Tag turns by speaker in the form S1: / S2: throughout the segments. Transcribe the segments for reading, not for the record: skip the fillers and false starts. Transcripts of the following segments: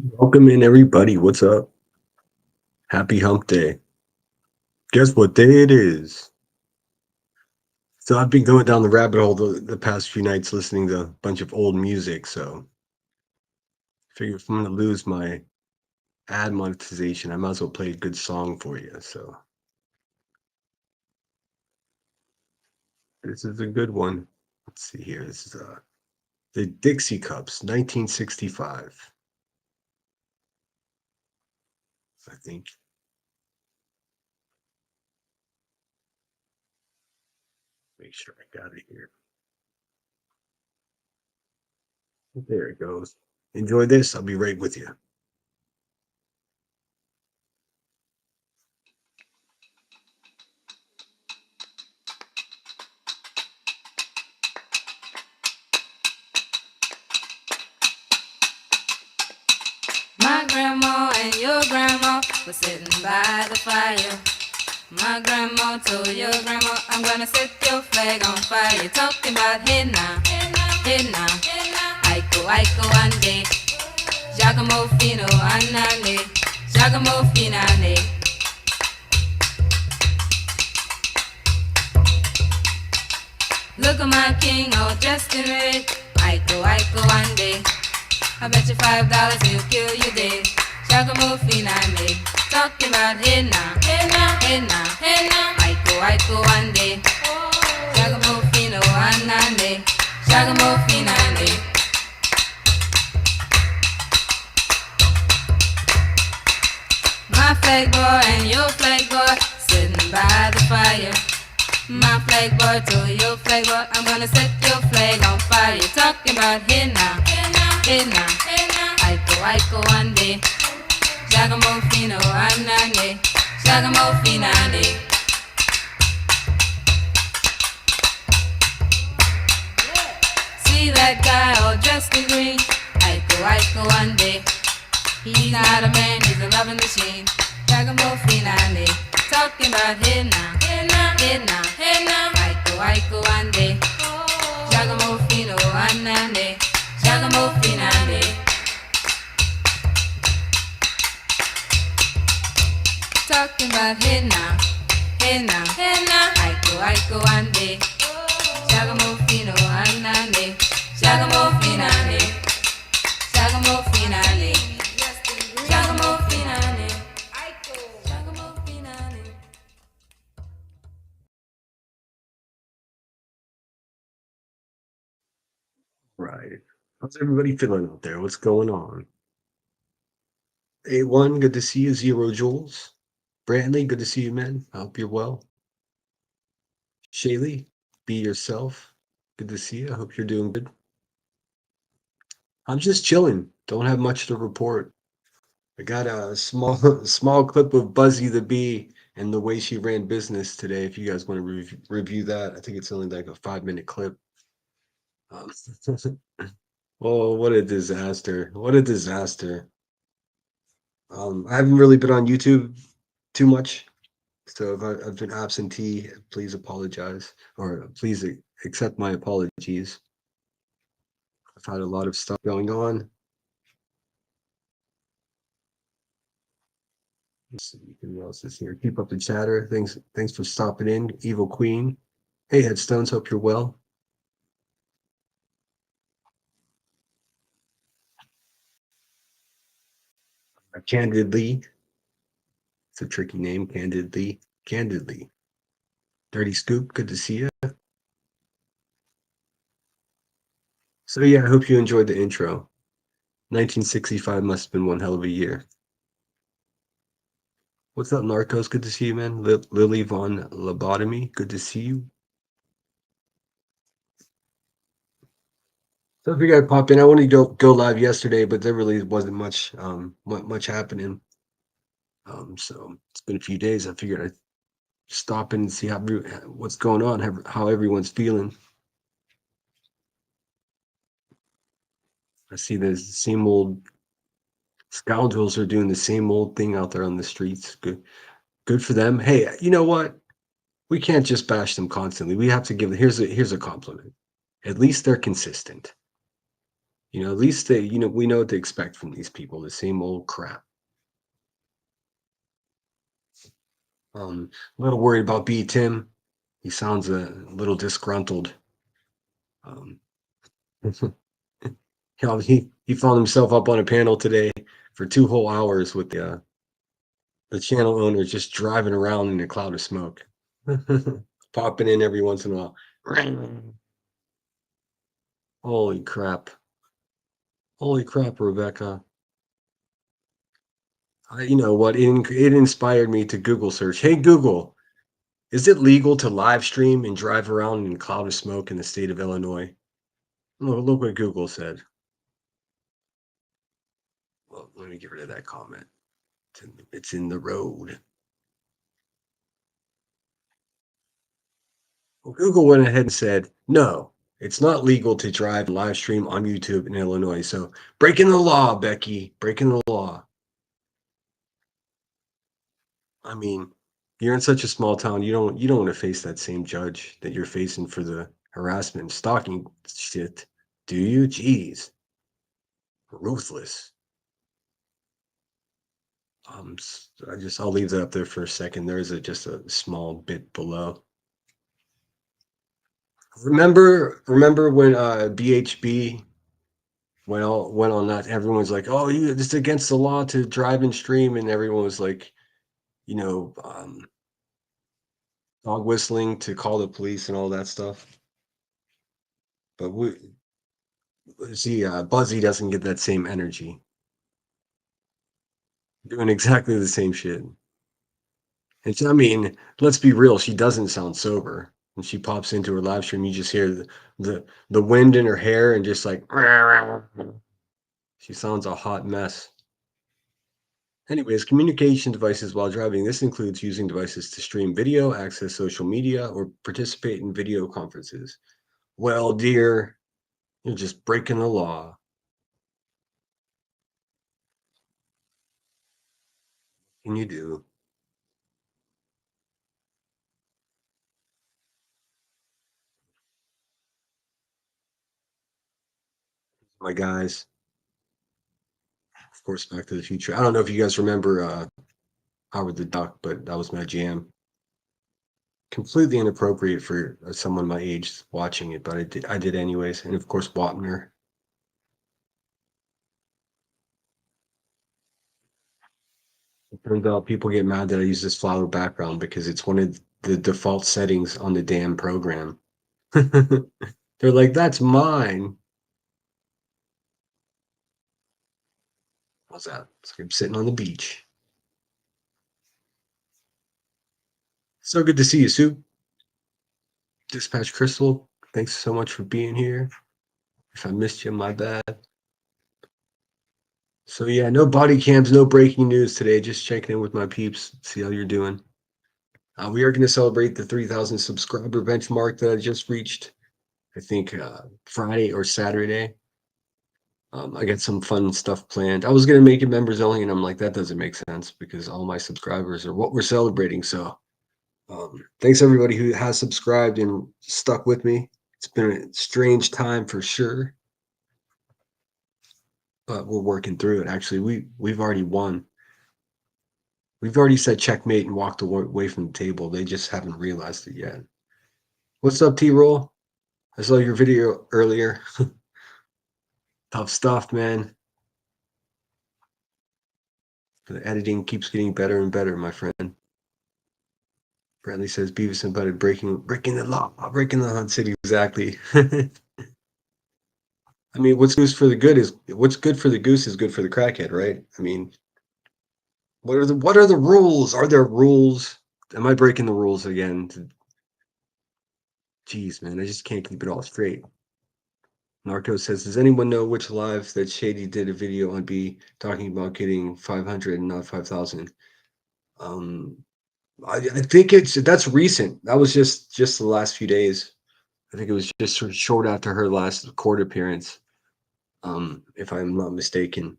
S1: Welcome in, everybody. What's up? Happy Hump Day. Guess what day it is? So I've been going down the rabbit hole the past few nights listening to a bunch of old music. So I figure if I'm going to lose my ad monetization, I might as well play a good song for you. So this is a good one. Let's see here. This is the Dixie Cups, 1965. I think. Make sure I got it here. There it goes. Enjoy this. I'll be right with you.
S2: My grandma and your grandma were sitting by the fire. My grandma told your grandma, I'm gonna set your flag on fire. Talking about hey now, hey now, Aiko, Aiko ande, Giacomo Fino anane, Giacomo Finane. Look at my king all dressed in red, Aiko, Aiko ande. I bet you $5 he'll kill you dead. Giacomo Finane. Talking about hey now, hey now, hey now, hey now. Aiko, Aiko ande. Giacomo Fino anane. Giacomo Finane. My flag boy and your flag boy sitting by the fire. My flag boy told your flag boy, I'm gonna set your flag on fire. Talking about hey now, hey now, hey now, hey now. Aiko, Aiko ande. Giacomo Fino anane. Giacomo Finane. See that guy all dressed in green? Aiko, Aiko ande. He's not a man, he's a loving machine. Giacomo Finane. Talking about hey now, hey now, hey now, hey now. Aiko, Aiko ande. Giacomo Fino anane. Giacomo Finane. Talking about hey now, hey now, hey now. Aiko, Aiko ande. Giacomo Fino anane. Giacomo Finane. Giacomo Finane. Giacomo Finane. Giacomo Finane.
S1: Right. How's everybody feeling out there? What's going on? A1, good to see you. Zero Jules. Brantley, good to see you, man. I hope you're well. Shaylee, be yourself. Good to see you. I hope you're doing good. I'm just chilling. Don't have much to report. I got a small small clip of Buzzy the Bee and the way she ran business today. If you guys want to review that, I think it's only like a 5 minute clip. Um, oh, what a disaster! What a disaster! I haven't really been on YouTube too much, so if I've been absentee, please apologize or please accept my apologies. I've had a lot of stuff going on. Let's see who else is here. Keep up the chatter. Thanks for stopping in, Evil Queen. Hey, Headstones. Hope you're well. Candidly, it's a tricky name. Candidly. Dirty Scoop. Good to see you. So yeah, I hope you enjoyed the intro. 1965 must have been one hell of a year. What's up, Narcos? Good to see you, man. Lily Von Lobotomy. Good to see you. So if you guys pop in, I wanted to go live yesterday, but there really wasn't much happening. So it's been a few days. I figured I'd stop in and see what's going on, how everyone's feeling. I see the same old scoundrels are doing the same old thing out there on the streets. Good for them. Hey, you know what? We can't just bash them constantly. We have to give here's a compliment. At least they're consistent. At least they, we know what to expect from these people, the same old crap. A little worried about B Tim. He sounds a little disgruntled. Um, he found himself up on a panel today for 2 whole hours with the channel owner just driving around in a cloud of smoke, popping in every once in a while. Holy crap! Holy crap, Rebecca! You know what? It inspired me to Google search. Hey Google, is it legal to live stream and drive around in a cloud of smoke in the state of Illinois? Look what Google said. Well, let me get rid of that comment. It's in the road. Well, Google went ahead and said, no, it's not legal to drive and live stream on YouTube in Illinois. So breaking the law, Becky, breaking the law. I mean, you're in such a small town, you don't want to face that same judge that you're facing for the harassment and stalking shit, do you? Jeez, ruthless. I'll leave that up there for a second. There's just a small bit below. Remember when BHB went on that? Everyone's like, "Oh, it's against the law to drive and stream," and everyone was like, dog whistling to call the police and all that stuff. But Buzzy doesn't get that same energy, doing exactly the same shit. I mean, let's be real. She doesn't sound sober. When she pops into her live stream, you just hear the wind in her hair and just like she sounds a hot mess. Anyways, communication devices while driving. This includes using devices to stream video, access social media, or participate in video conferences. Well, dear, you're just breaking the law. What can you do? My guys, of course, Back to the Future. I don't know if you guys remember Howard the Duck, but that was my jam. Completely inappropriate for someone my age watching it, but I did anyways. And of course, Wapner. It turns out people get mad that I use this flower background because it's one of the default settings on the damn program. They're like, that's mine. What's that? It's like I'm sitting on the beach. So good to see you, Sue. Dispatch Crystal, thanks so much for being here. If I missed you, my bad. So yeah, no body cams, no breaking news today. Just checking in with my peeps, see how you're doing. We are going to celebrate the 3,000 subscriber benchmark that I just reached. I think Friday or Saturday. I got some fun stuff planned. I was going to make it members only, and I'm like, that doesn't make sense because all my subscribers are what we're celebrating. So thanks everybody who has subscribed and stuck with me. It's been a strange time for sure, but we're working through it. Actually, we've already won. We've already said checkmate and walked away from the table. They just haven't realized it yet. What's up, T-Roll? I saw your video earlier. Tough stuff, man. The editing keeps getting better and better, my friend. Bradley says Beavis and Butthead breaking the law, breaking the Hunt City. Exactly. I mean, what's good for the goose is good for the crackhead, right? I mean, what are the rules? Are there rules? Am I breaking the rules again? Jeez, man, I just can't keep it all straight. Narco says, does anyone know which live that Shady did a video on B talking about getting 500 and not 5,000? I think that's recent. That was just the last few days. I think it was just sort of short after her last court appearance, if I'm not mistaken,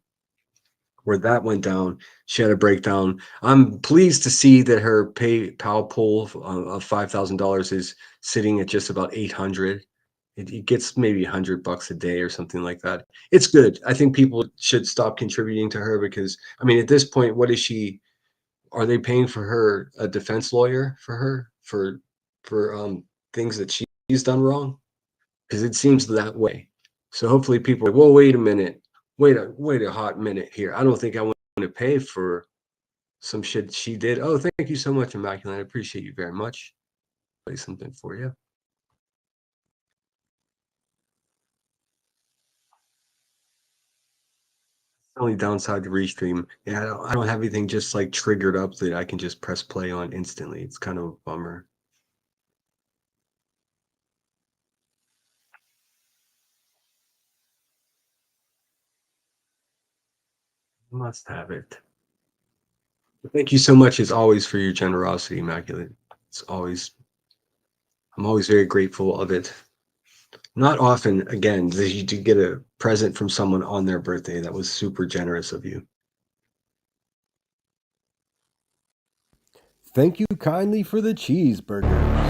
S1: where that went down. She had a breakdown. I'm pleased to see that her PayPal pool of $5,000 is sitting at just about 800. it gets maybe $100 a day or something like that. It's good. I think people should stop contributing to her because I mean, at this point, what is she? Are they paying for her a defense lawyer for her for things that she's done wrong? Because it seems that way. So hopefully people are like, well, wait a minute, wait a hot minute here. I don't think I want to pay for some shit she did. Oh, thank you so much, Immaculate. I appreciate you very much. Play something for you. Only downside to Restream, yeah, I don't have anything just like triggered up that I can just press play on instantly. It's kind of a bummer. Must have it. Thank you so much as always for your generosity, Immaculate. It's always I'm always very grateful of it. Not often, again, that you do get a present from someone on their birthday. That was super generous of you.
S3: Thank you kindly for the cheeseburgers.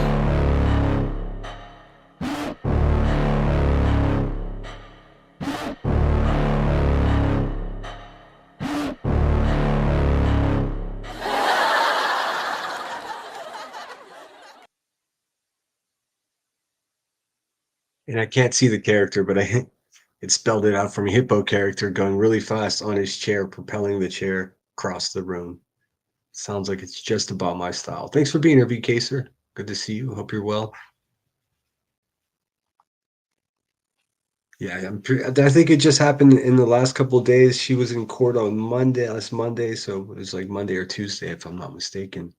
S1: And I can't see the character, but it spelled it out for me. Hippo character going really fast on his chair, propelling the chair across the room. Sounds like it's just about my style. Thanks for being here, VK, sir. Good to see you. Hope you're well. Yeah, I think it just happened in the last couple of days. She was in court on last Monday, so it was like Monday or Tuesday, if I'm not mistaken.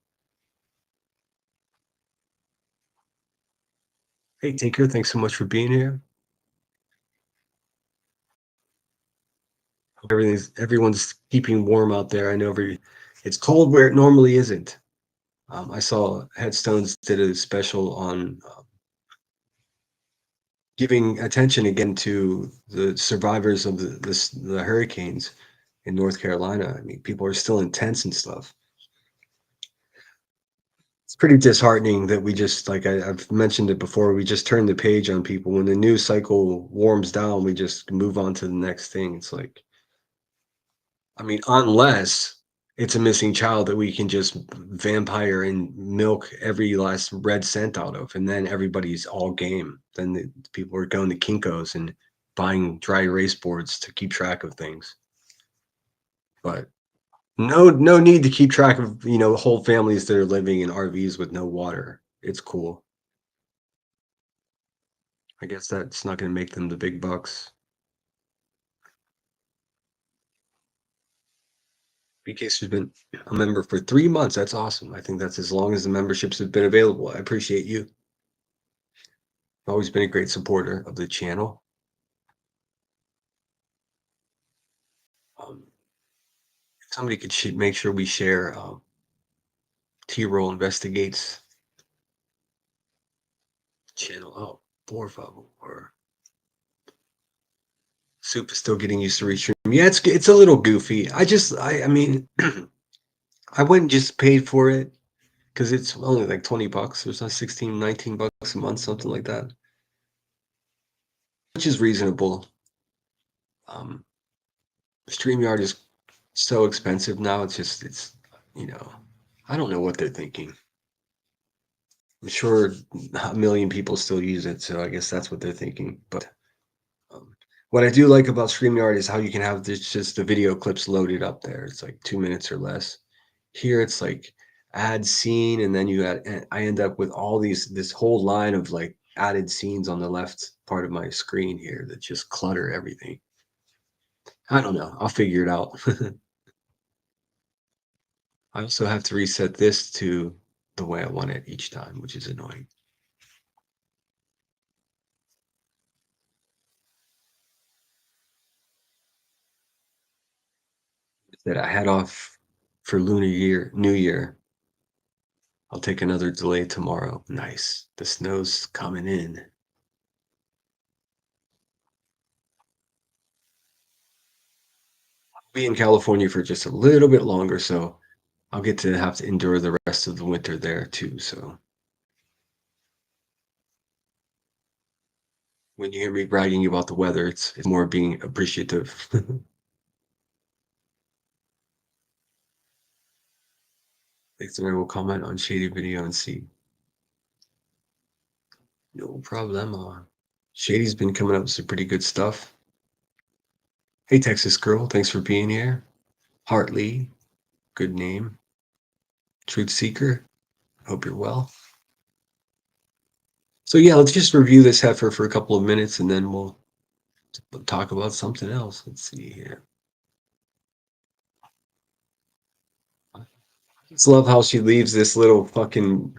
S1: Hey, take care. Thanks so much for being here. Everyone's keeping warm out there. I know it's cold where it normally isn't. I saw Headstones did a special on giving attention again to the survivors of the hurricanes in North Carolina. I mean, people are still in tents and stuff. It's pretty disheartening that we just like I've mentioned it before. We just turn the page on people. When the news cycle warms down, we just move on to the next thing. It's like, I mean, unless it's a missing child that we can just vampire and milk every last red cent out of, and then everybody's all game. Then people are going to Kinko's and buying dry erase boards to keep track of things. But no need to keep track of whole families that are living in RVs with no water. It's cool. I guess that's not going to make them the big bucks. BK's has been a member for 3 months. That's awesome. I think that's as long as the memberships have been available. I appreciate you. Always been a great supporter of the channel. Somebody could make sure we share T-Roll Investigates channel. Oh, 454. Soup is still getting used to Restream. Yeah, it's a little goofy. I mean, I went and just paid for it because it's only like $20 or so, 16, 19 bucks a month, something like that, which is reasonable. StreamYard is so expensive now. It's I don't know what they're thinking. I'm sure a million people still use it, so I guess that's what they're thinking. But what I do like about StreamYard is how you can have just the video clips loaded up there. It's like 2 minutes or less. Here it's like add scene, and then I end up with all this whole line of like added scenes on the left part of my screen here that just clutter everything. I don't know. I'll figure it out. I also have to reset this to the way I want it each time, which is annoying. That I had off for Lunar New Year. I'll take another delay tomorrow. Nice. The snow's coming in. I'll be in California for just a little bit longer, so I'll get to have to endure the rest of the winter there too. So When you hear me bragging about the weather, it's more being appreciative. Thanks, I will comment on shady video and see. No problem. Shady's been coming up with some pretty good stuff. Hey, Texas girl, thanks for being here. Hartley, good name. Truth Seeker, hope you're well. So yeah, let's just review this heifer for a couple of minutes and then we'll talk about something else. Let's see here. I just love how she leaves this little fucking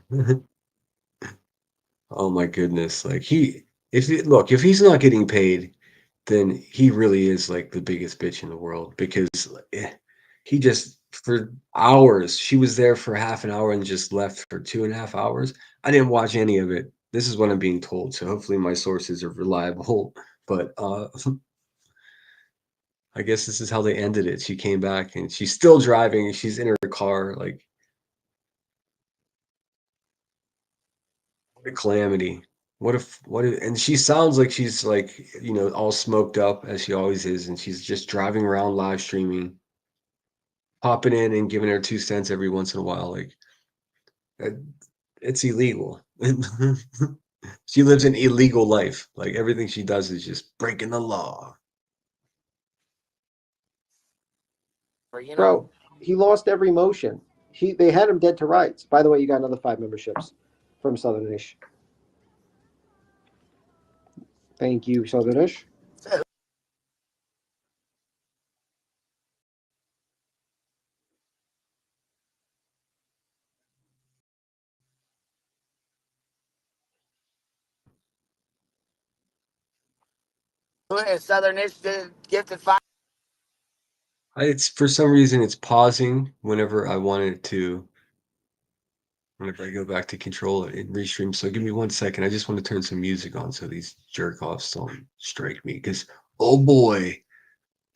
S1: oh my goodness. Like if he's not getting paid, then he really is like the biggest bitch in the world because he just for hours, she was there for half an hour and just left for 2.5 hours. I didn't watch any of it. This is what I'm being told. So hopefully my sources are reliable. But I guess this is how they ended it. She came back and she's still driving. She's in her car. Like, what a calamity. And she sounds like she's like, all smoked up as she always is. And she's just driving around live streaming, popping in and giving her 2 cents every once in a while. Like, it's illegal. She lives an illegal life. Like, everything she does is just breaking the law.
S4: Bro, he lost every motion. They had him dead to rights. By the way, you got another 5 memberships from Southernish. Thank you, Southernish.
S5: Southernish did gifted 5.
S1: It's for some reason it's pausing whenever I want it to. Whenever I go back to control it and restream. So give me 1 second. I just want to turn some music on so these jerk offs don't strike me. Because oh boy,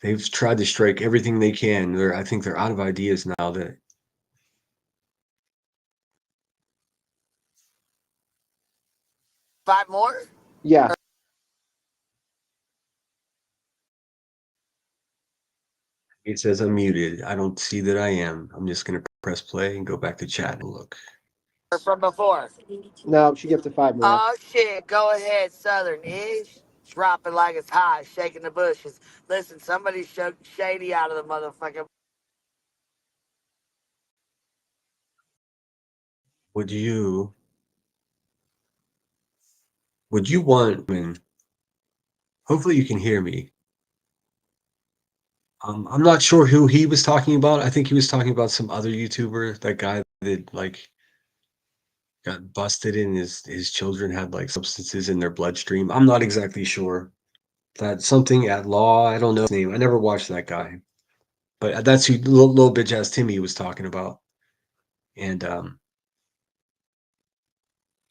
S1: they've tried to strike everything they can. I think they're out of ideas now that
S5: 5 more?
S4: Yeah.
S1: it says I'm muted. I don't see that I am. I'm just gonna press play and go back to chat and look.
S5: From before.
S4: No, she gifted 5 more.
S5: Oh shit, go ahead, Southernish. Dropping like it's hot, shaking the bushes. Listen, somebody shook Shady out of the motherfucker.
S1: Would you want, hopefully you can hear me. I'm not sure who he was talking about. I think he was talking about some other YouTuber, that guy that like got busted and his children had like substances in their bloodstream. I'm not exactly sure. That something at law. I don't know his name. I never watched that guy, but that's who little bitch ass Timmy was talking about. And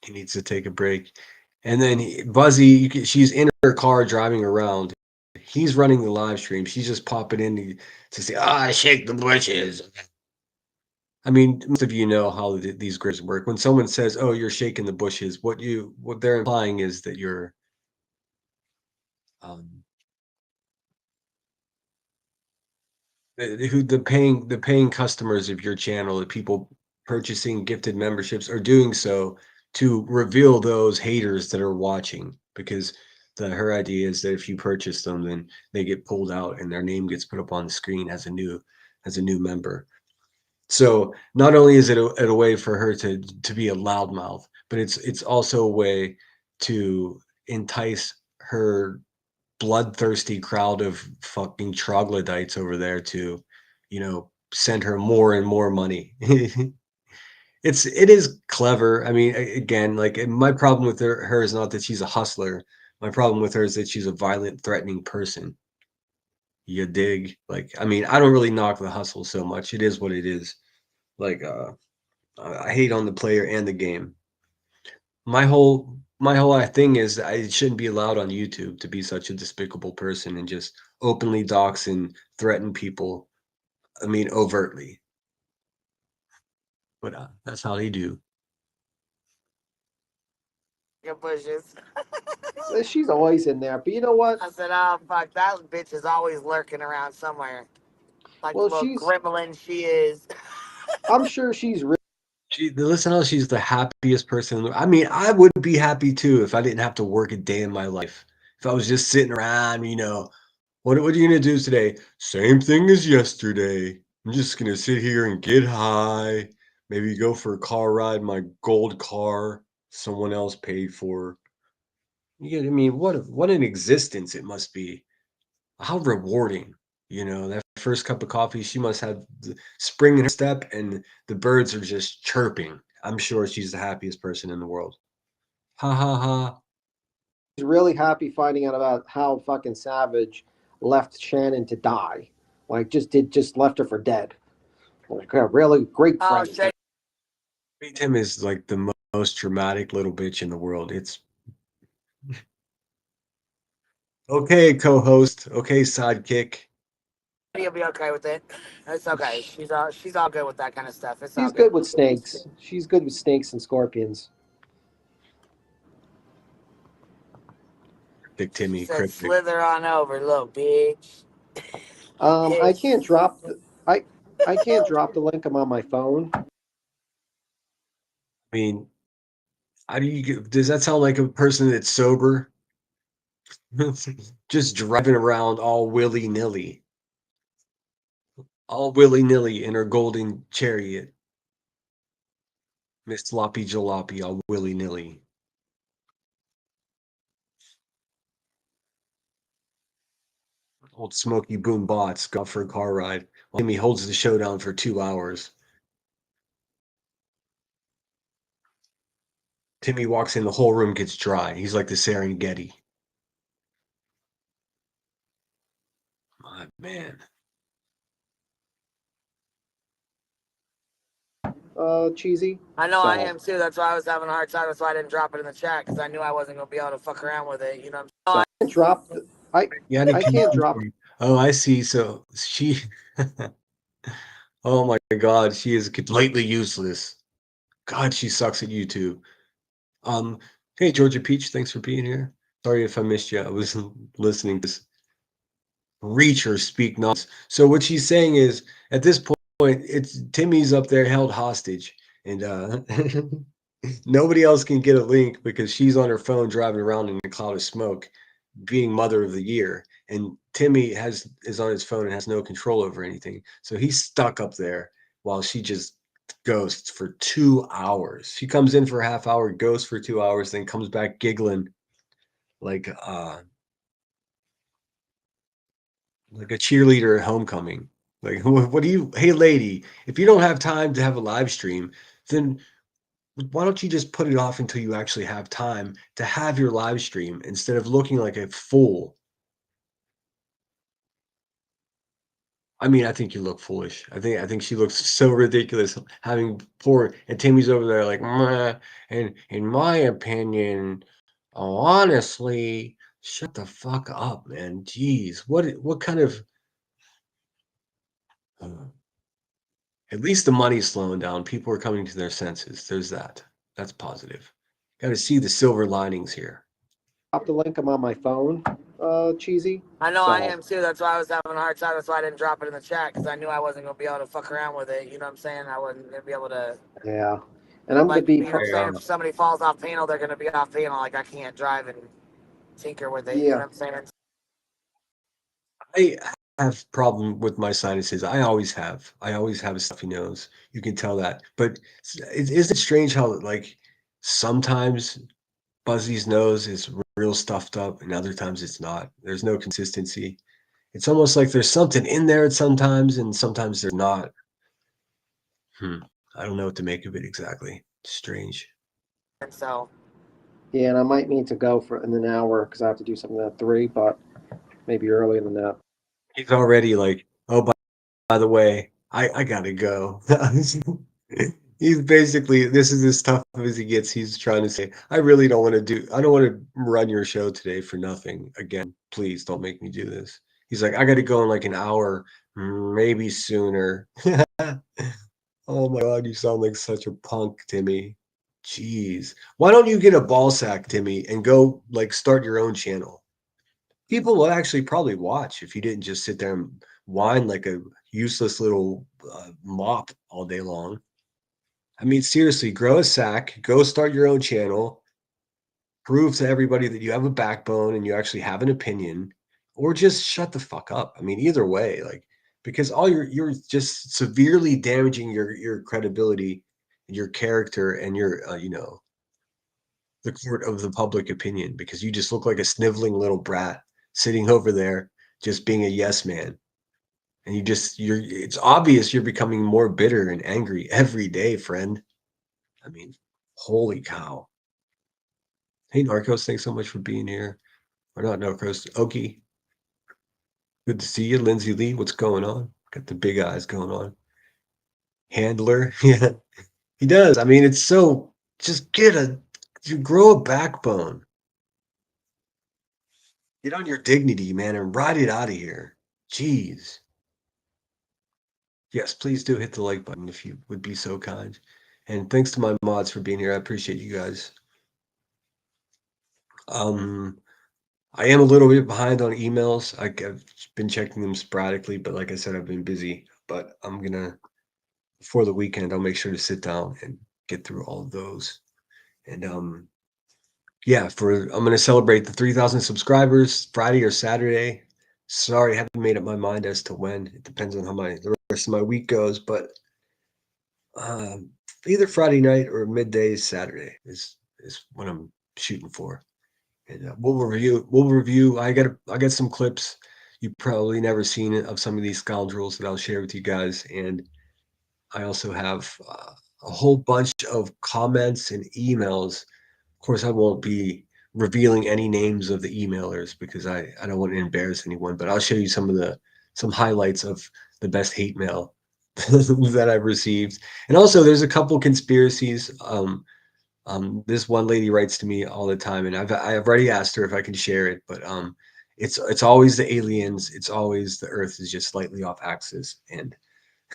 S1: he needs to take a break. And then Buzzy, she's in her car driving around. He's running the live stream. She's just popping in to say, shake the bushes. I mean, most of you know how these grids work. When someone says, "Oh, you're shaking the bushes," what they're implying is that you're the paying customers of your channel, the people purchasing gifted memberships, are doing so to reveal those haters that are watching, because her idea is that if you purchase them, then they get pulled out and their name gets put up on the screen as a new member. So not only is it a way for her to be a loudmouth, but it's also a way to entice her bloodthirsty crowd of fucking troglodytes over there to, send her more and more money. It is clever. I mean, again, like, my problem with her is not that she's a hustler. My problem with her is that she's a violent, threatening person. You dig? Like, I mean, I don't really knock the hustle so much. It is what it is. Like, I hate on the player and the game. My whole thing is that I shouldn't be allowed on YouTube to be such a despicable person and just openly dox and threaten people. I mean, overtly. But that's how they do.
S5: bushes.
S4: She's always in there. But you know what?
S5: I said, oh, fuck, that bitch is always lurking around somewhere. Like
S4: Well,
S5: the little gremlin she is.
S4: I'm sure she's
S1: Listen, how she's the happiest person. I mean, I would be happy too if I didn't have to work a day in my life. If I was just sitting around, what are you gonna do today? Same thing as yesterday. I'm just gonna sit here and get high. Maybe go for a car ride in my gold car someone else paid for. You get, I mean, what an existence it must be. How rewarding. That first cup of coffee, she must have the spring in her step and the birds are just chirping. I'm sure she's the happiest person in the world. Ha ha ha.
S4: really happy finding out about how fucking Savage left Shannon to die. Like, just left her for dead. Like, a really great
S5: Oh,
S4: friend.
S5: shit.
S1: Tim is like the most dramatic little bitch in the world. It's okay, co-host. Okay, sidekick.
S5: You'll be okay with it. It's okay. She's all good with that kind of stuff. It's all
S4: She's
S5: good.
S4: good with snakes. She's good with snakes and scorpions.
S1: Big Timmy,
S5: She said,
S1: cryptic.
S5: slither on over, little bitch.
S4: I can't drop I can't drop the link. I'm on my phone.
S1: I mean, how do you get, does that sound like a person that's sober? Just driving around all willy-nilly. All willy-nilly in her golden chariot. Miss Sloppy Jalopy, all willy-nilly. Old Smoky Boom Bots go out for a car ride while Timmy holds the showdown for 2 hours. Timmy walks in, the whole room gets dry. He's like the Serengeti. My man.
S4: Cheesy.
S5: I know
S4: So,
S5: I am too. That's why I was having a hard time. That's why I didn't drop it in the chat because I knew I wasn't gonna be able to fuck around with it. You know what I'm saying?
S4: I can't drop. I
S1: Yeah,
S4: I can't drop.
S1: Oh, I see. So she. Oh my God, she is completely useless. God, she sucks at YouTube. Hey Georgia Peach, thanks for being here. Sorry if I missed you. I was listening to this reach or speak nonsense. So what she's saying is, at this point, it's Timmy's up there held hostage, and nobody else can get a link because she's on her phone driving around in a cloud of smoke, being mother of the year, and Timmy is on his phone and has no control over anything. So he's stuck up there while she just ghosts for 2 hours. She comes in for a half hour, ghosts for 2 hours, then comes back giggling like a cheerleader at homecoming. Like, what do you, hey lady, if you don't have time to have a live stream, then why don't you just put it off until you actually have time to have your live stream instead of looking like a fool? I mean, I think you look foolish. I think she looks so ridiculous having poor, and Timmy's over there like, "Meh," and in my opinion, honestly, shut the fuck up, man. Jeez, what kind of uh, at least the money's slowing down. People are coming to their senses. There's that. That's positive. Got to see the silver linings here.
S4: Drop the link. I'm on my phone. Cheesy.
S5: I know
S4: So,
S5: I am too. That's why I was having a hard time. That's why I didn't drop it in the chat because I knew I wasn't gonna be able to fuck around with it. You know what I'm saying? I wasn't gonna be able to.
S4: Yeah, and I'm gonna
S5: Like,
S4: be.
S5: you know what I'm saying? If somebody falls off panel, they're gonna be off panel. Like I can't drive and tinker with it. You know
S4: Yeah.
S5: what I'm saying?
S1: I have problem with my sinuses. I always have. I always have a stuffy nose. You can tell that. But isn't it strange how like sometimes Buzzy's nose is real stuffed up and other times it's not. There's no consistency. It's almost like there's something in there at sometimes and sometimes there's not. I don't know what to make of it exactly. Strange.
S5: And so
S4: Yeah, and I might need to go for in an hour because I have to do something at 3, but maybe earlier than that.
S1: He's already like, oh, by the way, I gotta go. He's basically, this is as tough as he gets. He's trying to say, I don't want to run your show today for nothing. Again, please don't make me do this. He's like, I gotta go in like an hour, maybe sooner. Oh my God, you sound like such a punk, Timmy. Jeez. Why don't you get a ball sack, Timmy, and go like start your own channel? People will actually probably watch if you didn't just sit there and whine like a useless little mop all day long. I mean, seriously, grow a sack, go start your own channel, prove to everybody that you have a backbone and you actually have an opinion, or just shut the fuck up. I mean, either way, like because all you're just severely damaging your credibility, your character, and your the court of the public opinion because you just look like a sniveling little brat sitting over there just being a yes man. And you're it's obvious you're becoming more bitter and angry every day, friend. I mean, holy cow. Hey, Narcos, thanks so much for being here. Or not Narcos, Okie. Good to see you. Lindsay Lee, what's going on? Got the big eyes going on. Handler, yeah, he does. I mean, it's so just you grow a backbone. Get on your dignity, man, and ride it out of here. Jeez. Yes, please do hit the like button if you would be so kind. And thanks to my mods for being here. I appreciate you guys. I am a little bit behind on emails. I've been checking them sporadically, but like I said, I've been busy. But I'm gonna before the weekend, I'll make sure to sit down and get through all of those. And yeah, I'm gonna celebrate the 3,000 subscribers Friday or Saturday. Sorry, I haven't made up my mind as to when. It depends on how the rest of my week goes, but either Friday night or midday Saturday is what I'm shooting for. And we'll review. I got some clips you probably never seen it of some of these scoundrels that I'll share with you guys, and I also have a whole bunch of comments and emails. Of course, I won't be revealing any names of the emailers because I don't want to embarrass anyone, but I'll show you some highlights of the best hate mail that I've received. And also there's a couple conspiracies. This one lady writes to me all the time, and I've already asked her if I can share it, but it's always the aliens, it's always the Earth is just slightly off axis, and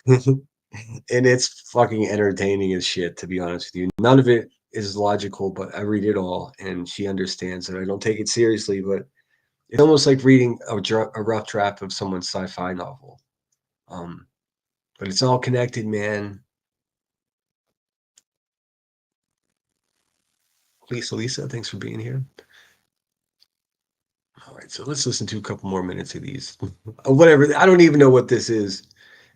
S1: and it's fucking entertaining as shit, to be honest with you. None of it is logical, but I read it all, and she understands that I don't take it seriously, but it's almost like reading a rough draft of someone's sci-fi novel. But it's all connected, man. Lisa, thanks for being here. All right, so let's listen to a couple more minutes of these. Whatever, I don't even know what this is.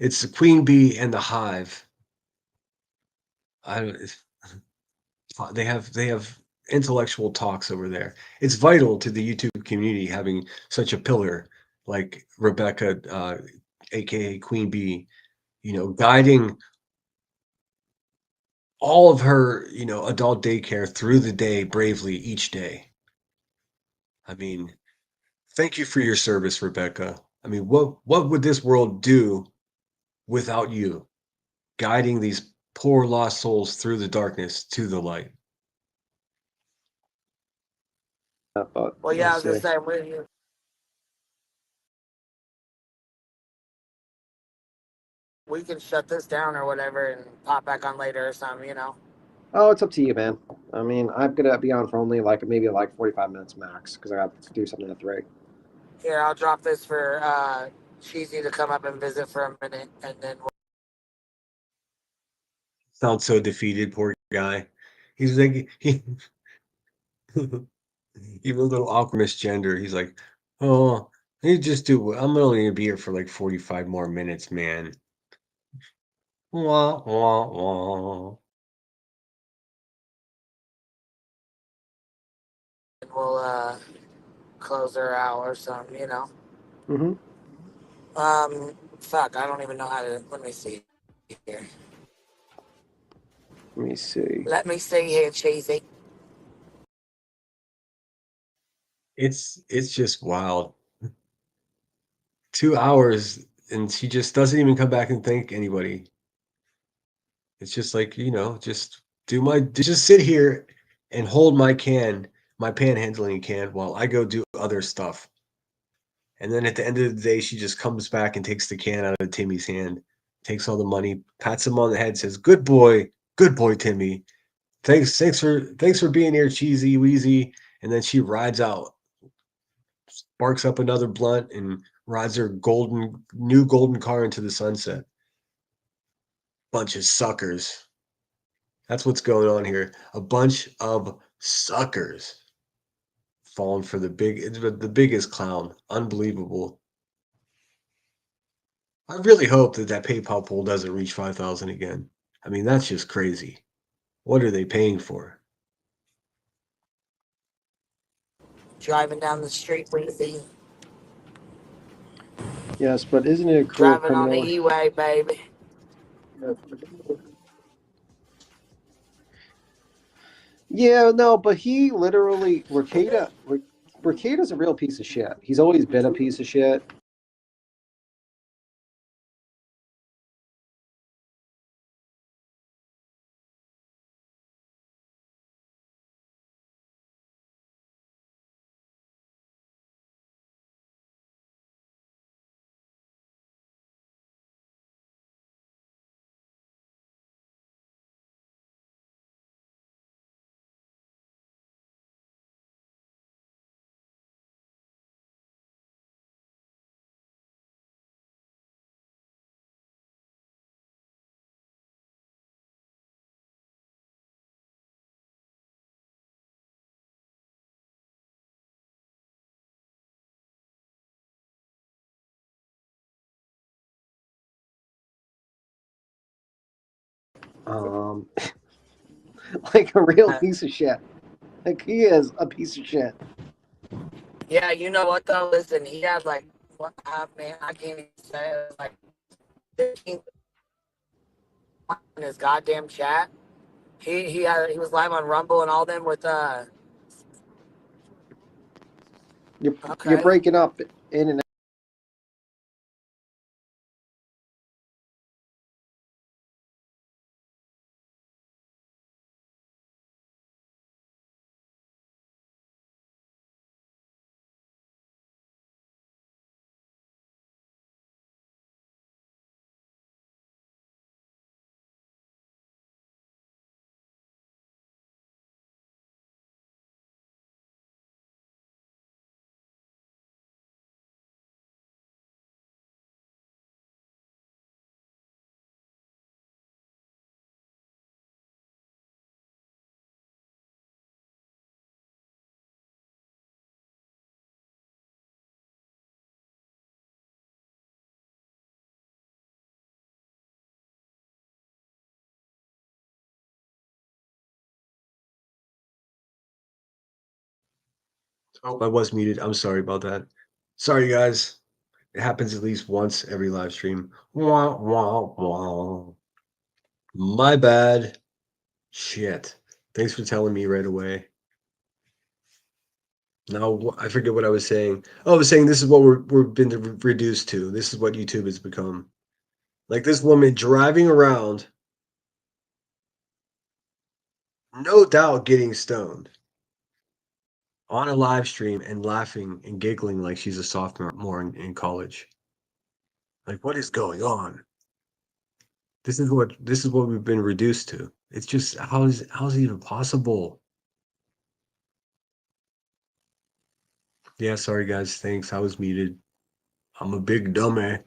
S1: It's the Queen Bee and the Hive. I don't. They have intellectual talks over there. It's vital to the YouTube community having such a pillar like Rebecca, aka Queen Bee, guiding all of her, adult daycare through the day bravely each day. I mean, thank you for your service, Rebecca. I mean, what would this world do without you guiding these poor lost souls through the darkness to the light?
S4: But
S5: Well, yeah, I was
S4: we'll
S5: gonna
S4: see.
S5: say we can shut this down or whatever and pop back on later or something.
S4: Oh, it's up to you, man. I mean, I'm gonna be on for only maybe 45 minutes max because I have to do something at 3.
S5: Here, I'll drop this for Cheesy to come up and visit for a minute, and then
S1: Sounds so defeated, poor guy. He's like even a little awkward misgender. He's like, oh, you just do. I'm only gonna be here for like 45 more minutes, man. Wah, wah, wah.
S5: we'll close her out or something.
S4: Mm-hmm.
S5: Fuck, I don't even know how to. Let me see here.
S4: Let me see.
S5: Let me see here, Cheesy.
S1: It's just wild. 2 hours and she just doesn't even come back and thank anybody. It's just like, just sit here and hold my panhandling can while I go do other stuff. And then at the end of the day, she just comes back and takes the can out of Timmy's hand, takes all the money, pats him on the head, says, good boy, Timmy. thanks for being here, Cheesy Wheezy. And then she rides out, sparks up another blunt, and rides her new golden car into the sunset. Bunch of suckers. That's what's going on here. A bunch of suckers falling for the biggest clown. Unbelievable. I really hope that PayPal poll doesn't reach 5,000 again. I mean, that's just crazy. What are they paying for?
S5: Driving down the street, Weezy.
S4: Yes, but isn't it a cruel
S5: Driving on the
S4: criminal?
S5: E-way, baby.
S4: Yeah, no, but he literally Rekida's a real piece of shit. He's always been a piece of shit. Um, like a real piece of shit. Like he is a piece of shit.
S5: Yeah, you know what though? Listen, he had like what man, I can't even say it. It was like 15 in his goddamn chat. He was live on Rumble and all them with
S4: You're
S5: okay.
S4: breaking up in and out.
S1: Oh, I was muted. I'm sorry about that. Sorry, guys. It happens at least once every live stream. Wah, wah, wah. My bad. Shit. Thanks for telling me right away. Now I forget what I was saying. Oh, I was saying this is what we've been reduced to. This is what YouTube has become. Like this woman driving around, no doubt getting stoned on a live stream and laughing and giggling like she's a sophomore in college. Like, what is going on? This is what we've been reduced to. It's just how's it even possible? Yeah, sorry guys. Thanks. I was muted. I'm a big dummy.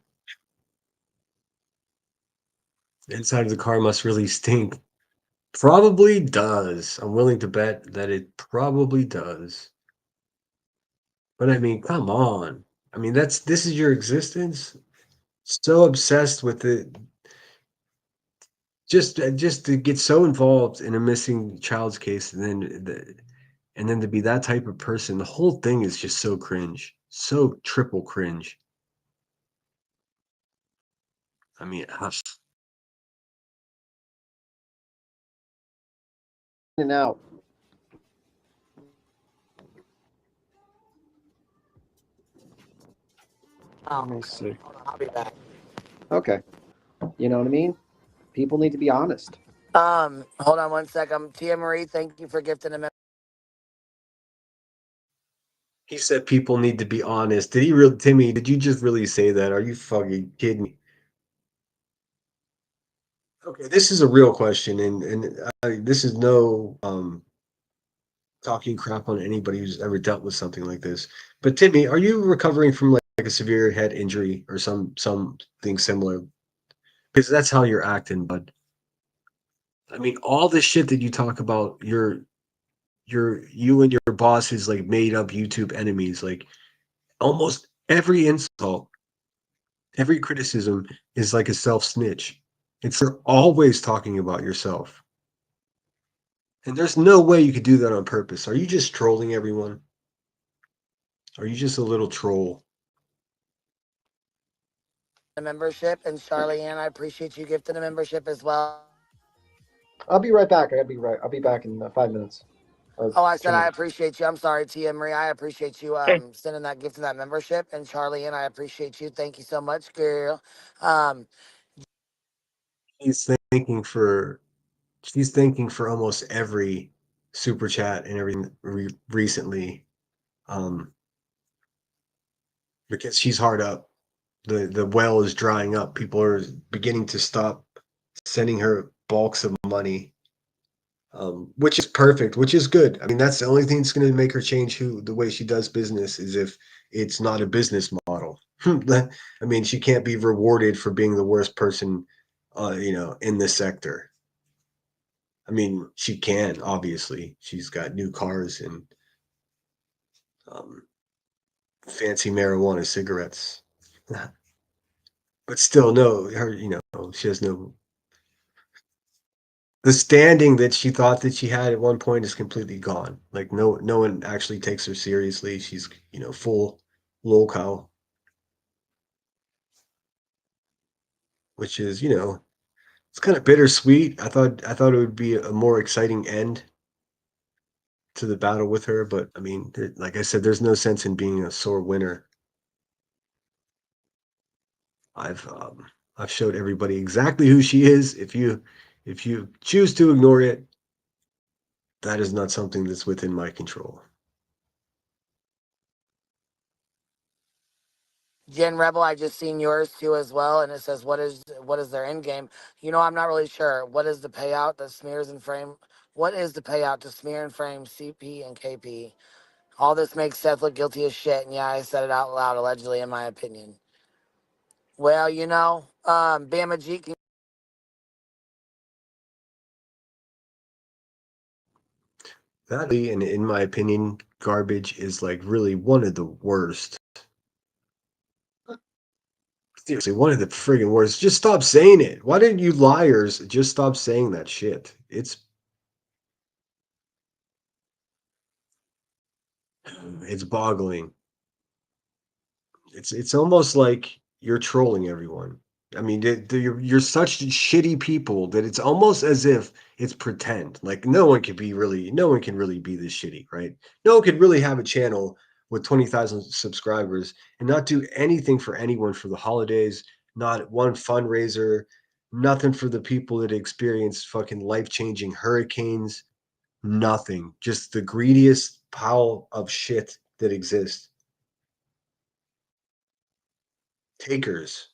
S1: Inside of the car must really stink. Probably does. I'm willing to bet that it probably does. But I mean, come on. I mean, this is your existence. So obsessed with it, just to get so involved in a missing child's case, and then to be that type of person. The whole thing is just so cringe, so triple cringe. I mean,
S4: In and out.
S5: Oh,
S4: Let me see.
S5: hold on, I'll be back.
S4: Okay. You know what I mean? People need to be honest.
S5: Hold on 1 second. Tia Marie, thank you for gifting a
S1: he said people need to be honest. Did he really, Timmy? Did you just really say that? Are you fucking kidding me? Okay, this is a real question, and this is no talking crap on anybody who's ever dealt with something like this. But Timmy, are you recovering from like a severe head injury or something similar? Because that's how you're acting, bud. I mean, all this shit that you talk about, you and your boss's like made up YouTube enemies, like almost every insult, every criticism is like a self snitch. It's you're always talking about yourself. And there's no way you could do that on purpose. Are you just trolling everyone? Are you just a little troll?
S5: The membership, and Charlie Ann, I appreciate you gifting a membership as well.
S4: I'll be right back. I'll be back in 5 minutes.
S5: Oh, I said I appreciate you. I'm sorry, Tia Marie. I appreciate you sending that gift and that membership. And Charlie Ann, I appreciate you. Thank you so much, girl. Um,
S1: She's thanking for she's thanking for almost every super chat and everything recently, um, because she's hard up. The well is drying up. People are beginning to stop sending her bulks of money, which is perfect, which is good. I mean, that's the only thing that's going to make her change the way she does business is if it's not a business model. I mean, she can't be rewarded for being the worst person, in this sector. I mean, she can obviously. She's got new cars and um, fancy marijuana cigarettes, but still, no, her. She has no. The standing that she thought that she had at one point is completely gone. Like no one actually takes her seriously. She's full lolcow, which is it's kind of bittersweet. I thought it would be a more exciting end to the battle with her, but I mean, like I said, there's no sense in being a sore winner. I've um, I've showed everybody exactly who she is. If you choose to ignore it, that is not something that's within my control.
S5: Jen Rebel, I just seen yours too as well, and it says what is their end game? I'm not really sure. What is the payout that smears and frame? What is the payout to smear and frame CP and KP? All this makes Seth look guilty as shit, and yeah, I said it out loud, allegedly, in my opinion. Well, Bama G can.
S1: That, in my opinion, garbage is like really one of the worst. Seriously, one of the friggin' worst. Just stop saying it. Why didn't you liars just stop saying that shit? It's boggling. It's almost like you're trolling everyone. I mean, you're such shitty people that it's almost as if it's pretend. Like no one can really be this shitty, right? No one could really have a channel with 20,000 subscribers and not do anything for anyone for the holidays, not one fundraiser, nothing for the people that experienced fucking life-changing hurricanes, nothing. Just the greediest pile of shit that exists. Takers.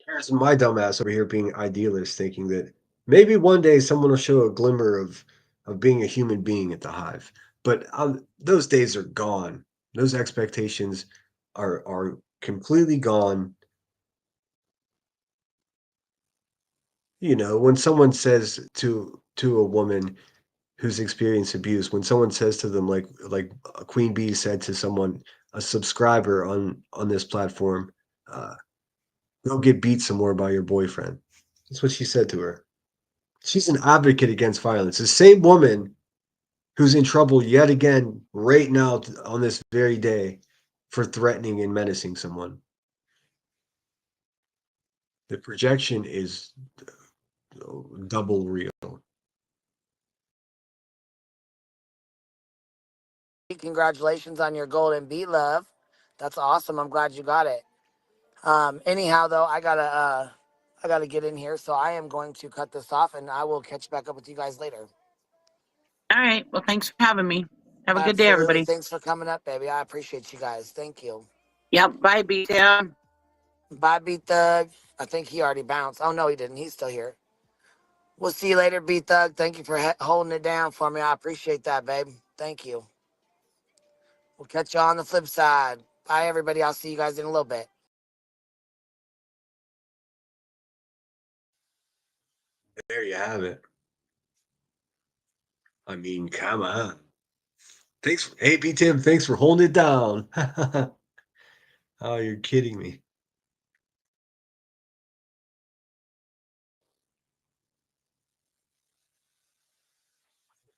S1: Here's my dumbass over here being idealist, thinking that maybe one day someone will show a glimmer of being a human being at the hive. But those days are gone. Those expectations are completely gone. When someone says to a woman who's experienced abuse, when someone says to them like Queen Bee said to someone, a subscriber on this platform, uh, "Go get beat some more by your boyfriend." That's what she said to her. She's an advocate against violence. The same woman who's in trouble yet again right now on this very day for threatening and menacing someone. The projection is double real.
S5: Congratulations on your golden beat, love. That's awesome. I'm glad you got it. Anyhow, though, I gotta get in here, so I am going to cut this off, and I will catch back up with you guys later.
S6: All right. Well, thanks for having me. Have a good day, everybody.
S5: Thanks for coming up, baby. I appreciate you guys. Thank you.
S6: Yep. Bye, B-Town.
S5: Bye, B Thug. I think he already bounced. Oh, no, he didn't. He's still here. We'll see you later, B Thug. Thank you for holding it down for me. I appreciate that, babe. Thank you. We'll catch you on the flip side. Bye, everybody. I'll see you guys in a little bit.
S1: There you have it. I mean, come on. Thanks, hey, B Tim. Thanks for holding it down. Oh, you're kidding me.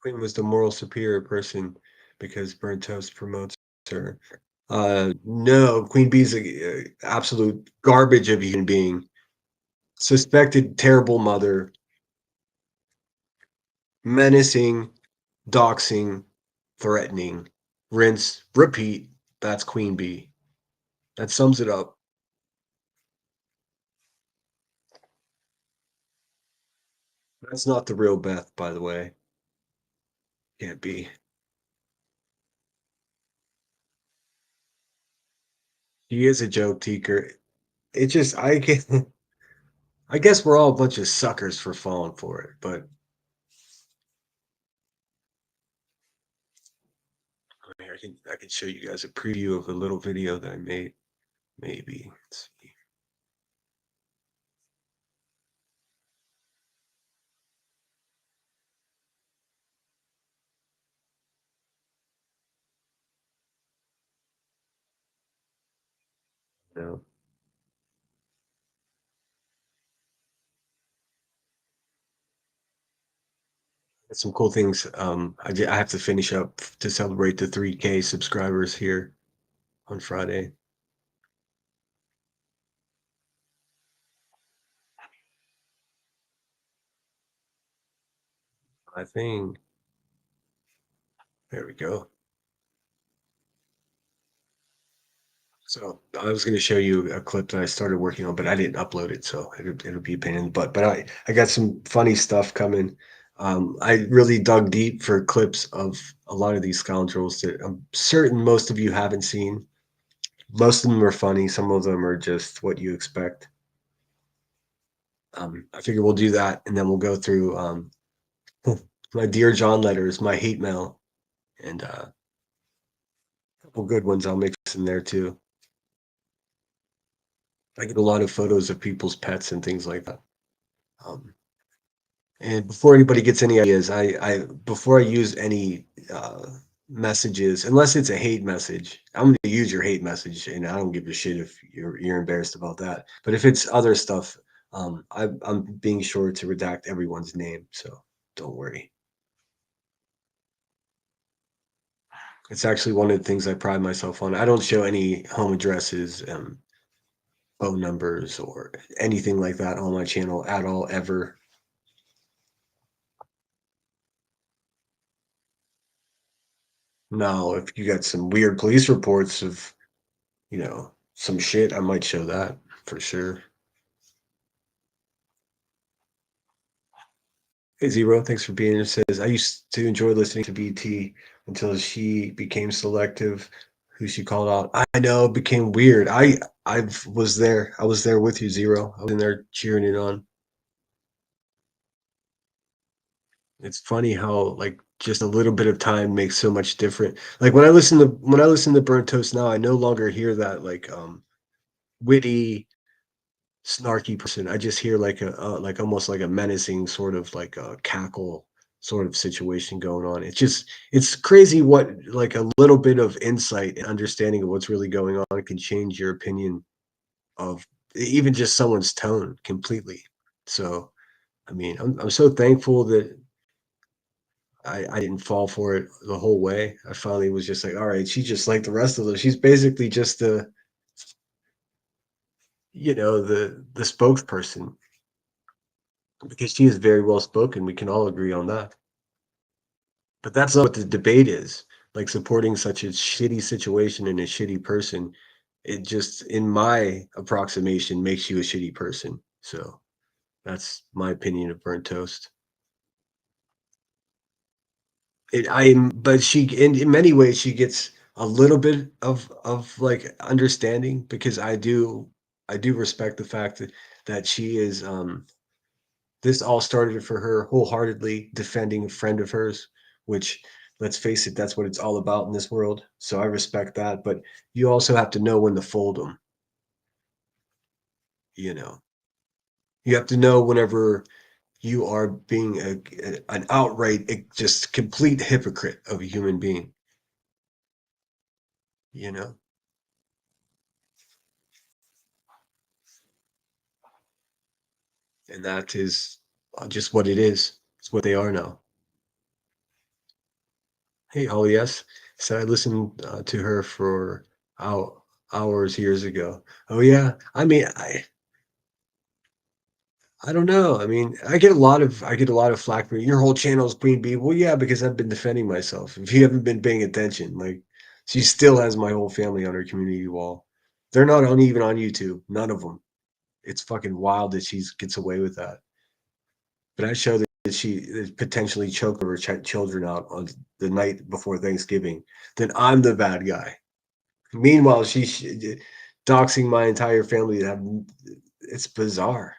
S1: Queen was the moral superior person because Burnt Toast promotes her. No, Queen Bee's a absolute garbage of a human being. Suspected terrible mother. Menacing, doxing, threatening. Rinse, repeat. That's Queen Bee. That sums it up. That's not the real Beth, by the way. Can't be. She is a joke teaker. It just I can I guess we're all a bunch of suckers for falling for it, but here, I can show you guys a preview of a little video that I made. Maybe. Let's see. No. Some cool things. I have to finish up to celebrate the 3K subscribers here on Friday. I think. There we go. So I was going to show you a clip that I started working on, but I didn't upload it, so it'll be a pain in the butt. But I got some funny stuff coming. I really dug deep for clips of a lot of these scoundrels that I'm certain most of you haven't seen. Most of them are funny. Some of them are just what you expect. I figure we'll do that, and then we'll go through my Dear John letters, my hate mail, and a couple good ones I'll mix in there too. I get a lot of photos of people's pets and things like that. And before anybody gets any ideas, I before I use any messages, unless it's a hate message, I'm going to use your hate message, and I don't give a shit if you're embarrassed about that. But if it's other stuff, I'm being sure to redact everyone's name, so don't worry. It's actually one of the things I pride myself on. I don't show any home addresses, phone numbers, or anything like that on my channel at all, ever. Now, if you got some weird police reports of, some shit, I might show that for sure. Hey, Zero, thanks for being here. Says, I used to enjoy listening to BT until she became selective, who she called out. I know, it became weird. I was there. I was there with you, Zero. I was in there cheering it on. It's funny how like just a little bit of time makes so much different. Like when I listen to Burnt Toast now, I no longer hear that like witty, snarky person. I just hear like like almost like a menacing sort of like a cackle sort of situation going on. It's crazy what like a little bit of insight and understanding of what's really going on can change your opinion of even just someone's tone completely. So I mean, I'm so thankful that I didn't fall for it the whole way. I finally was just like, all right, she's just like the rest of them. She's basically just the spokesperson, because she is very well spoken. We can all agree on that. But that's not what the debate is. Like supporting such a shitty situation and a shitty person, it just, in my approximation, makes you a shitty person. So that's my opinion of Burnt Toast. But she, in many ways, she gets a little bit of like understanding because I do respect the fact that she is, this all started for her wholeheartedly defending a friend of hers, which, let's face it, that's what it's all about in this world. So I respect that, but you also have to know when to fold them. You know, you have to know whenever you are being an outright, just complete hypocrite of a human being. You know, and that is just what it is. It's what they are now. Hey, oh yes. So I listened to her for hours years ago. Oh yeah. I mean, I don't know. I mean, I get a lot of flack for your whole channel is Queen Bee. Well, yeah, because I've been defending myself. If you haven't been paying attention, like she still has my whole family on her community wall. They're not on even on YouTube. None of them. It's fucking wild that she gets away with that. But I show that she potentially choked her children out on the night before Thanksgiving. Then I'm the bad guy. Meanwhile, she's doxing my entire family. It's bizarre.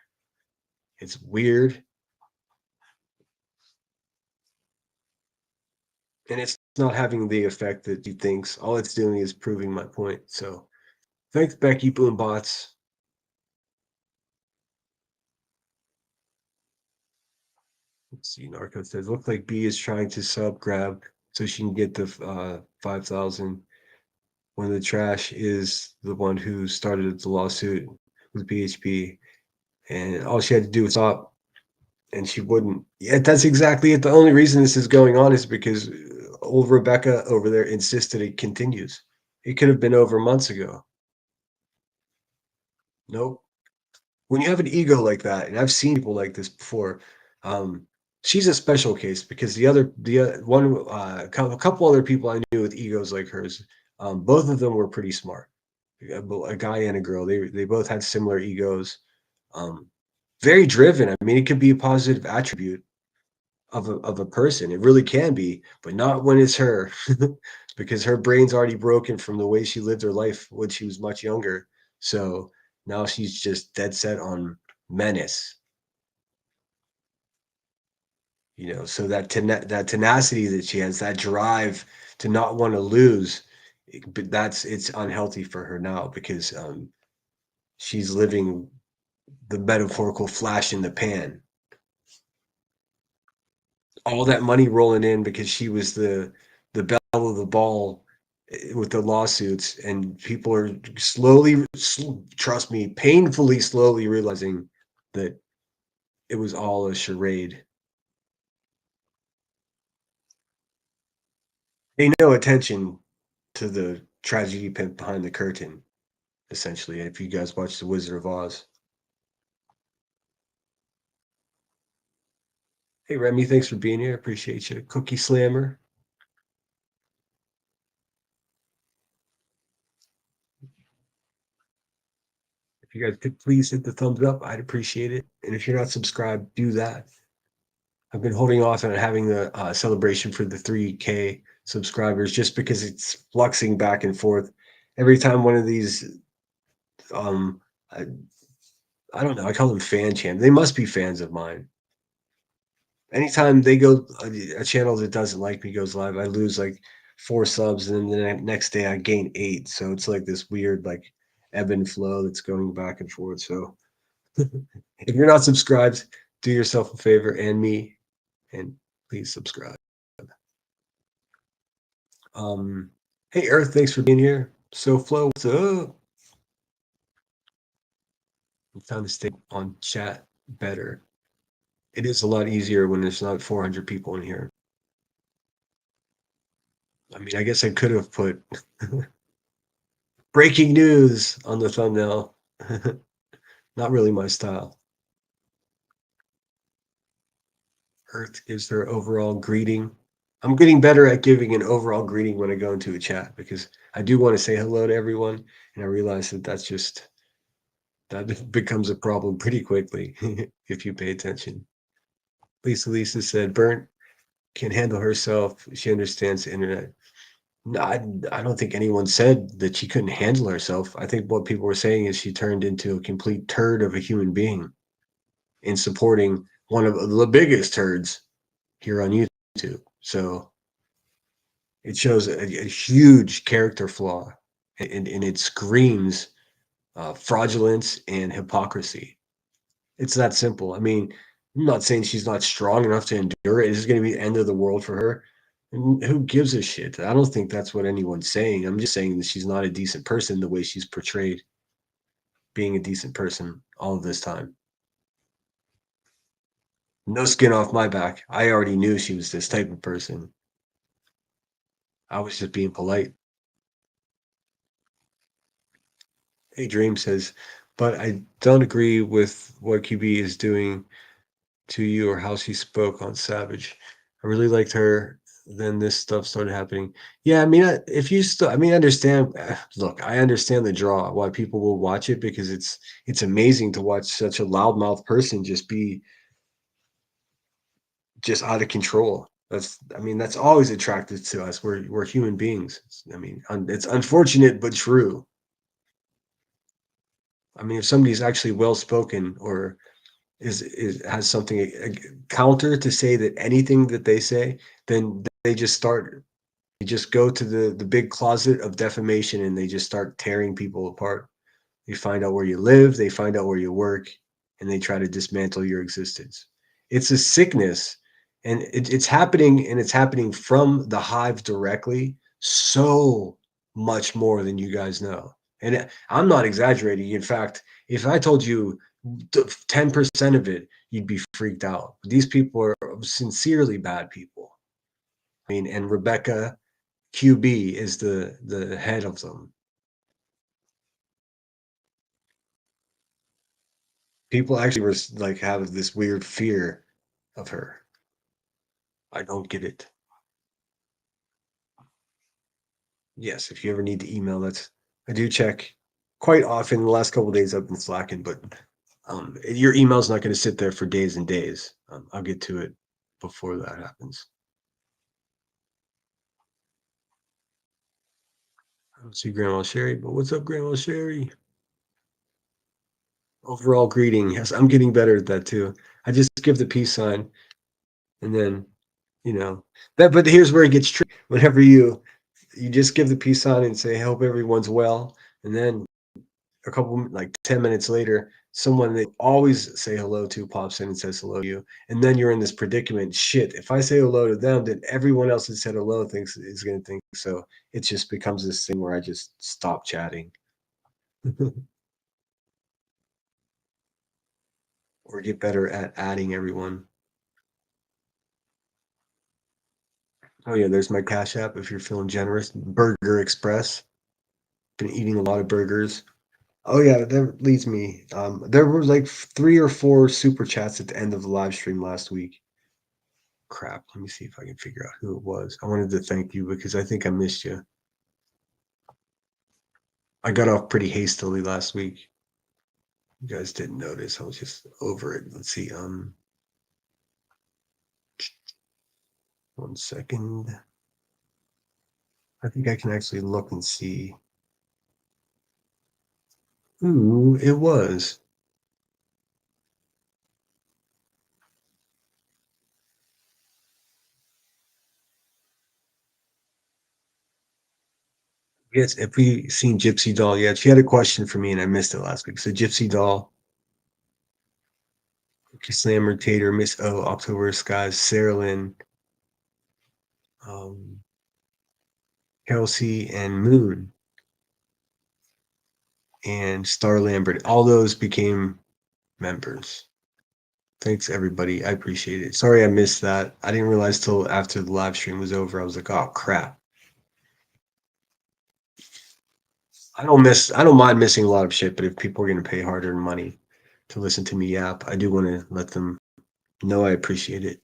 S1: It's weird. And it's not having the effect that she thinks. All it's doing is proving my point. So thanks, Becky Boom Bots. Let's see. Narco says, look like B is trying to sub grab so she can get the 5,000 when the trash is the one who started the lawsuit with BHP. And all she had to do was stop, and she wouldn't. Yeah, that's exactly it. The only reason this is going on is because old Rebecca over there insisted it continues. It could have been over months ago. Nope. When you have an ego like that, and I've seen people like this before, um, she's a special case because a couple other people I knew with egos like hers, both of them were pretty smart. A guy and a girl, they both had similar egos, um, very driven. I mean, it could be a positive attribute of a person. It really can be, but not when it's her, because her brain's already broken from the way she lived her life when she was much younger. So now she's just dead set on menace. You know, so that tenacity that she has, that drive to not want to lose, but it's unhealthy for her now because she's living the metaphorical flash in the pan. All that money rolling in because she was the belle of the ball with the lawsuits, and people are slowly, trust me, painfully slowly realizing that it was all a charade. Pay no attention to the tragedy behind the curtain, essentially. If you guys watch The Wizard of Oz. Hey Remy, thanks for being here. Appreciate you. Cookie Slammer. If you guys could please hit the thumbs up, I'd appreciate it. And if you're not subscribed, do that. I've been holding off on having the celebration for the 3K subscribers just because it's fluxing back and forth. Every time one of these, um, I, I don't know, I call them fan channels. They must be fans of mine. Anytime they go, a channel that doesn't like me goes live, I lose like 4 subs, and then the next day I gain 8. So it's like this weird like ebb and flow that's going back and forth. So if you're not subscribed, do yourself a favor and me, and please subscribe. Hey Earth, thanks for being here. So Flo, what's up? I'm trying to stay on chat better. It is a lot easier when there's not 400 people in here. I mean, I guess I could have put breaking news on the thumbnail. Not really my style. Earth gives her overall greeting. I'm getting better at giving an overall greeting when I go into a chat because I do want to say hello to everyone, and I realize that that becomes a problem pretty quickly if you pay attention. Lisa said, Burnt, Can't handle herself. She understands the internet. No, I don't think anyone said that she couldn't handle herself. I think what people were saying is she turned into a complete turd of a human being in supporting one of the biggest turds here on YouTube. So it shows a huge character flaw, and it screams fraudulence and hypocrisy. It's that simple. I mean, I'm not saying she's not strong enough to endure it. It's going to be the end of the world for her. And who gives a shit? I don't think that's what anyone's saying. I'm just saying that she's not a decent person the way she's portrayed being a decent person all of this time. No skin off my back. I already knew she was this type of person. I was just being polite. Hey, Dream says, but I don't agree with what QB is doing to you or how she spoke on Savage. I really liked her. Then this stuff started happening. Yeah, I mean, if you still, I mean, understand. Look, I understand the draw why people will watch it because it's amazing to watch such a loudmouth person just be just out of control. I mean, that's always attractive to us. We're human beings. I mean, it's unfortunate but true. I mean, if somebody's actually well spoken or is has something a counter to say that anything that they say, then they just go to the big closet of defamation and they just start tearing people apart. They find out where you live, they find out where you work, and they try to dismantle your existence. It's a sickness, and it's happening, and it's happening from the hive directly, so much more than you guys know. And I'm not exaggerating. In fact, if I told you 10% of it, you'd be freaked out. These people are sincerely bad people. I mean, and Rebecca QB is the head of them. People actually were like have this weird fear of her. I don't get it. Yes, if you ever need to email, I do check quite often. The last couple of days I've been slacking, but your email's not going to sit there for days and days. I'll get to it before that happens. I don't see Grandma Sherry, but what's up, Grandma Sherry? Overall greeting. Yes, I'm getting better at that too. I just give the peace sign, and then that. But here's where it gets tricky. Whenever you just give the peace sign and say, "Hope everyone's well," and then a couple like 10 minutes later, someone they always say hello to pops in and says hello to you, and then you're in this predicament. Shit, if I say hello to them, then everyone else that said hello is going to think so. It just becomes this thing where I just stop chatting. Or get better at adding everyone. Oh yeah, there's my Cash App if you're feeling generous. Burger Express. Been eating a lot of burgers. Oh yeah, that leads me. There were like 3 or 4 super chats at the end of the live stream last week. Crap, let me see if I can figure out who it was. I wanted to thank you because I think I missed you. I got off pretty hastily last week. You guys didn't notice. I was just over it. Let's see. 1 second. I think I can actually look and see who it was. Yes, if we seen Gypsy Doll yet, she had a question for me and I missed it last week. So Gypsy Doll, Slammer, Tater, Miss O, October Skies, Sarah Lynn, Kelsey, and Moon, and Star Lambert. All those became members. Thanks everybody. I appreciate it. Sorry I missed that. I didn't realize till after the live stream was over. I was like, oh crap. I don't mind missing a lot of shit, but if people are gonna pay hard-earned money to listen to me yap, I do want to let them know I appreciate it.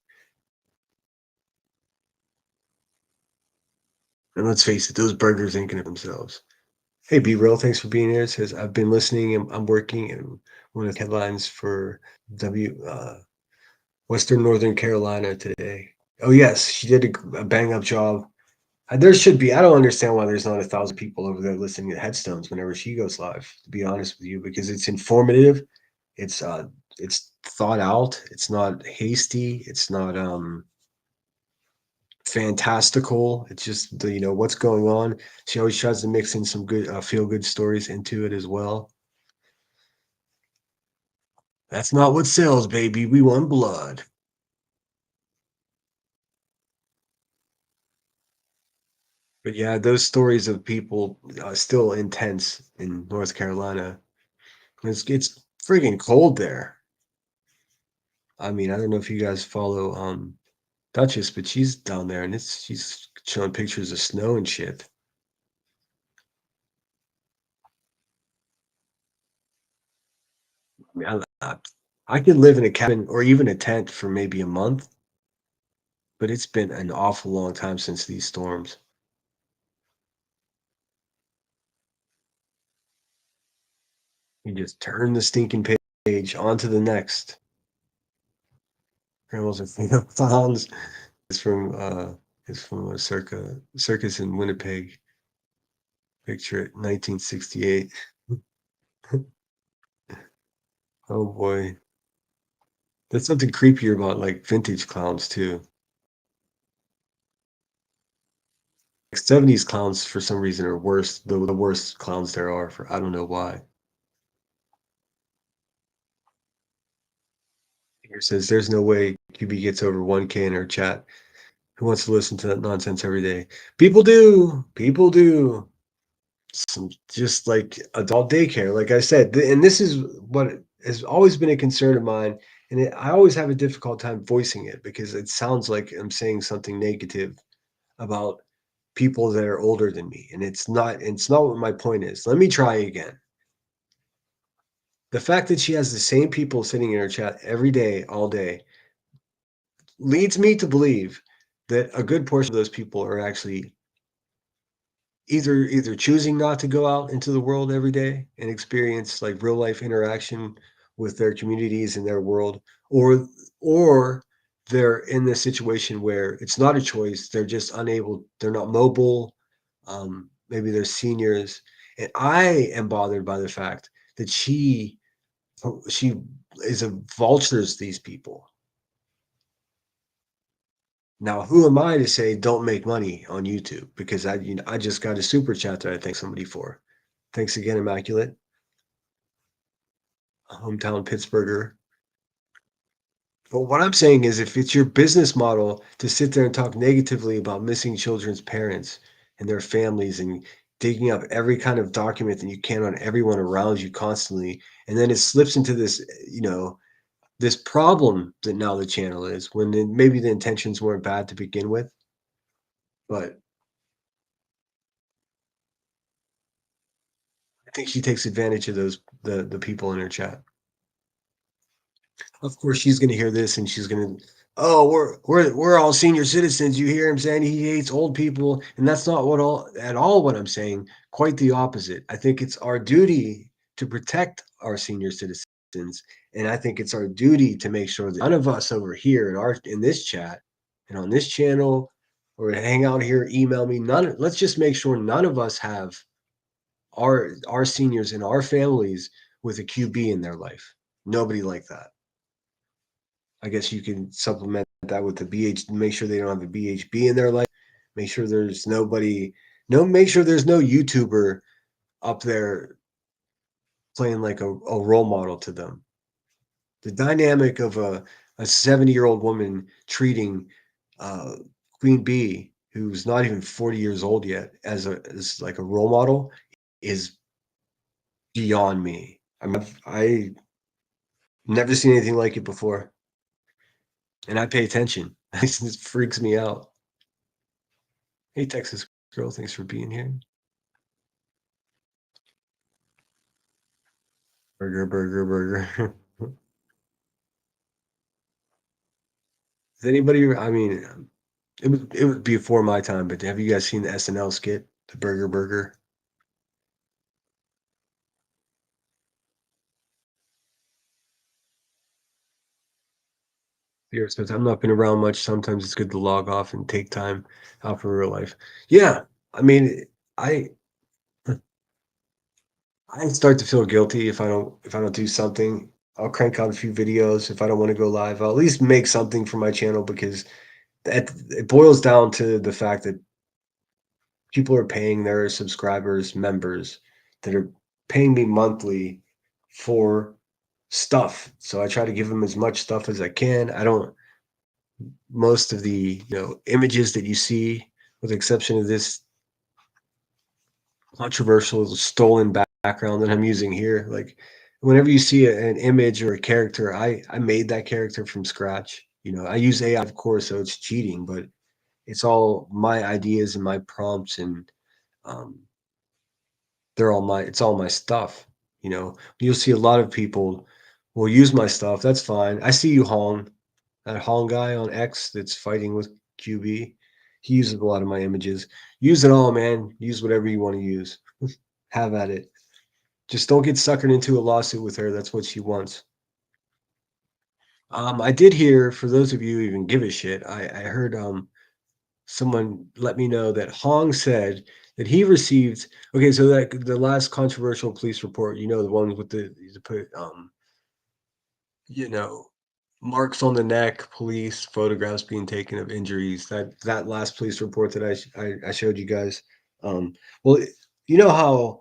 S1: And let's face it, those burgers ain't gonna themselves. Hey, Be Real, thanks for being here. It says I've been listening and I'm working and one of the headlines for Western Northern Carolina today. Oh yes, she did a bang up job. There should be. I don't understand why there's not 1,000 people over there listening to Headstones whenever she goes live. To be honest with you, because it's informative, it's it's thought out. It's not hasty. It's not fantastical. It's just the, what's going on. She always tries to mix in some good feel good stories into it as well. That's not what sells, baby. We want blood. But yeah, those stories of people still intense in North Carolina. It's friggin' cold there. I mean, I don't know if you guys follow Duchess, but she's down there and she's showing pictures of snow and shit. I mean, I could live in a cabin or even a tent for maybe a month, but it's been an awful long time since these storms. You just turn the stinking page onto the next. Animals and female clowns is from a circus in Winnipeg. Picture it, 1968. Oh boy. There's something creepier about like vintage clowns too. 70s clowns for some reason are worse, the worst clowns there are for I don't know why. Here says there's no way QB gets over 1K in our chat. Who wants to listen to that nonsense every day? People do. People do. Some just like adult daycare, like I said, and this is what has always been a concern of mine, and I always have a difficult time voicing it because it sounds like I'm saying something negative about people that are older than me, and it's not what my point is. Let me try again. The fact that she has the same people sitting in her chat every day, all day, leads me to believe that a good portion of those people are actually either choosing not to go out into the world every day and experience like real life interaction with their communities and their world, or they're in this situation where it's not a choice, they're just unable, they're not mobile, maybe they're seniors. And I am bothered by the fact that she is a vultures these people. Now, who am I to say don't make money on YouTube? Because I just got a super chat that I thank somebody for. Thanks again, Immaculate. Hometown Pittsburgher. But what I'm saying is, if it's your business model to sit there and talk negatively about missing children's parents and their families and digging up every kind of document that you can on everyone around you constantly, and then it slips into this, this problem that now the channel is, when maybe the intentions weren't bad to begin with, but I think she takes advantage of the people in her chat. Of course, she's going to hear this and she's going to, oh, we're all senior citizens. You hear him saying he hates old people, and that's not at all what I'm saying. Quite the opposite. I think it's our duty to protect our senior citizens, and I think it's our duty to make sure that none of us over here in this chat and on this channel or hang out here, email me. Let's just make sure none of us have our seniors and our families with a QB in their life. Nobody like that. I guess you can supplement that with the BH, make sure they don't have a BHB in their life. Make sure there's nobody, make sure there's no YouTuber up there playing like a role model to them. The dynamic of a 70-year-old woman treating Queen Bee, who's not even 40 years old yet, as like a role model is beyond me. I never seen anything like it before. And I pay attention. This freaks me out. Hey, Texas girl, thanks for being here. Burger. Is anybody? I mean, it was before my time, but have you guys seen the SNL skit, the Burger? Peter says, I'm not been around much. Sometimes it's good to log off and take time out for real life. Yeah. I mean, I I start to feel guilty if I don't do something. I'll crank out a few videos. If I don't want to go live, I'll at least make something for my channel because it boils down to the fact that people are paying their subscribers, members that are paying me monthly for stuff. So I try to give them as much stuff as I can. I don't most of the images that you see, with the exception of this controversial stolen background that I'm using here, like whenever you see an image or a character, I made that character from scratch. I use AI, of course, so it's cheating, but it's all my ideas and my prompts, and um, it's all my stuff. You'll see a lot of people will use my stuff. That's fine. I see you, Hong, that Hong guy on X that's fighting with QB. He uses a lot of my images. Use it all, man. Use whatever you want to use. Have at it. Just don't get suckered into a lawsuit with her. That's what she wants. I did hear, for those of you who even give a shit, I heard someone let me know that Hong said that he received, okay, so that the last controversial police report, the one with the put you know marks on the neck, police photographs being taken of injuries, that last police report that I showed you guys. Well, you know how,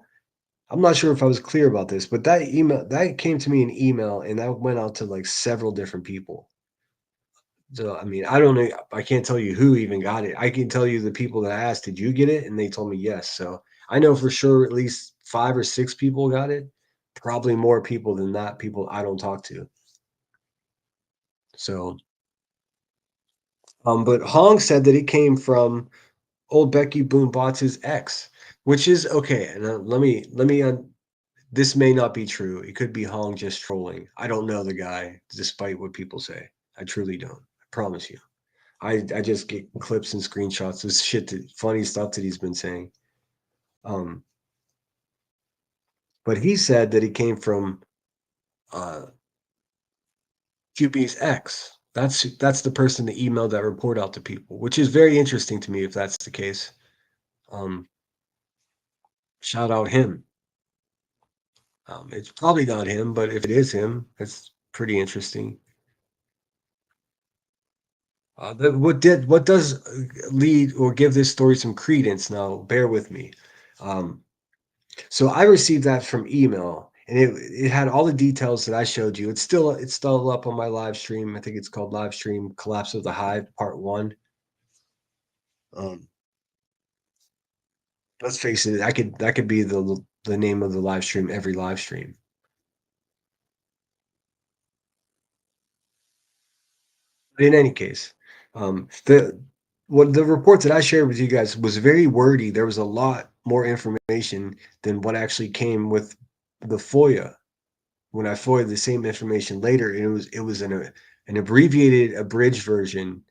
S1: I'm not sure if I was clear about this, but that email that came to me in email, and that went out to like several different people. So I mean, I don't know. I can't tell you who even got it. I can tell you the people that I asked, "Did you get it?" And they told me yes. So I know for sure at least 5 or 6 people got it. Probably more people than that. People I don't talk to. So, but Hong said that it came from old Becky Boone Bots' ex, which is okay. And let me this may not be true. It could be Hong just trolling. I don't know the guy, despite what people say. I truly don't. I promise you. I just get clips and screenshots of funny stuff that he's been saying. Um, but he said that it came from uh, QB's ex. That's the person that emailed that report out to people, which is very interesting to me if that's the case. Um, Shout out him. It's probably not him, but if it is him, that's pretty interesting. What does lead or give this story some credence? Now, bear with me. Um, so I received that from email, and it had all the details that I showed you. It's still up on my live stream. I think it's called Live Stream Collapse of the Hive Part 1. Um, let's face it, that could be the name of the live stream every live stream. But in any case, the report that I shared with you guys was very wordy. There was a lot more information than what actually came with the FOIA. When I FOIA'd the same information later, it was an abbreviated, abridged version,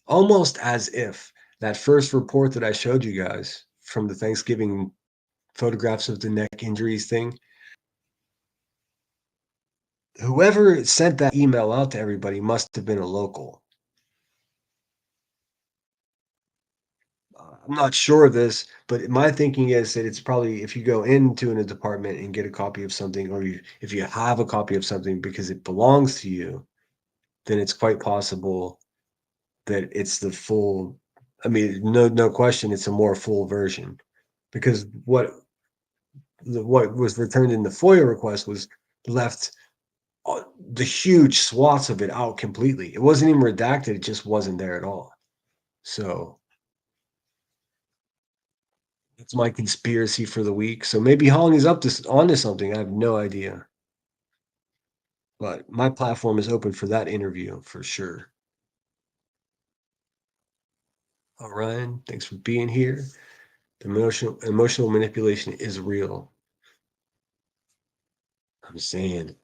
S1: almost as if that first report that I showed you guys from the Thanksgiving photographs of the neck injuries thing, whoever sent that email out to everybody must have been a local. I'm not sure of this, but my thinking is that it's probably, if you go into a department and get a copy of something, or if you have a copy of something because it belongs to you, then it's quite possible that it's the full. I mean, no question, it's a more full version, because what was returned in the FOIA request was left the huge swaths of it out completely. It wasn't even redacted; it just wasn't there at all. So it's my conspiracy for the week. So maybe Hong is onto something. I have no idea. But my platform is open for that interview for sure. All right, thanks for being here. The emotional manipulation is real. I'm saying.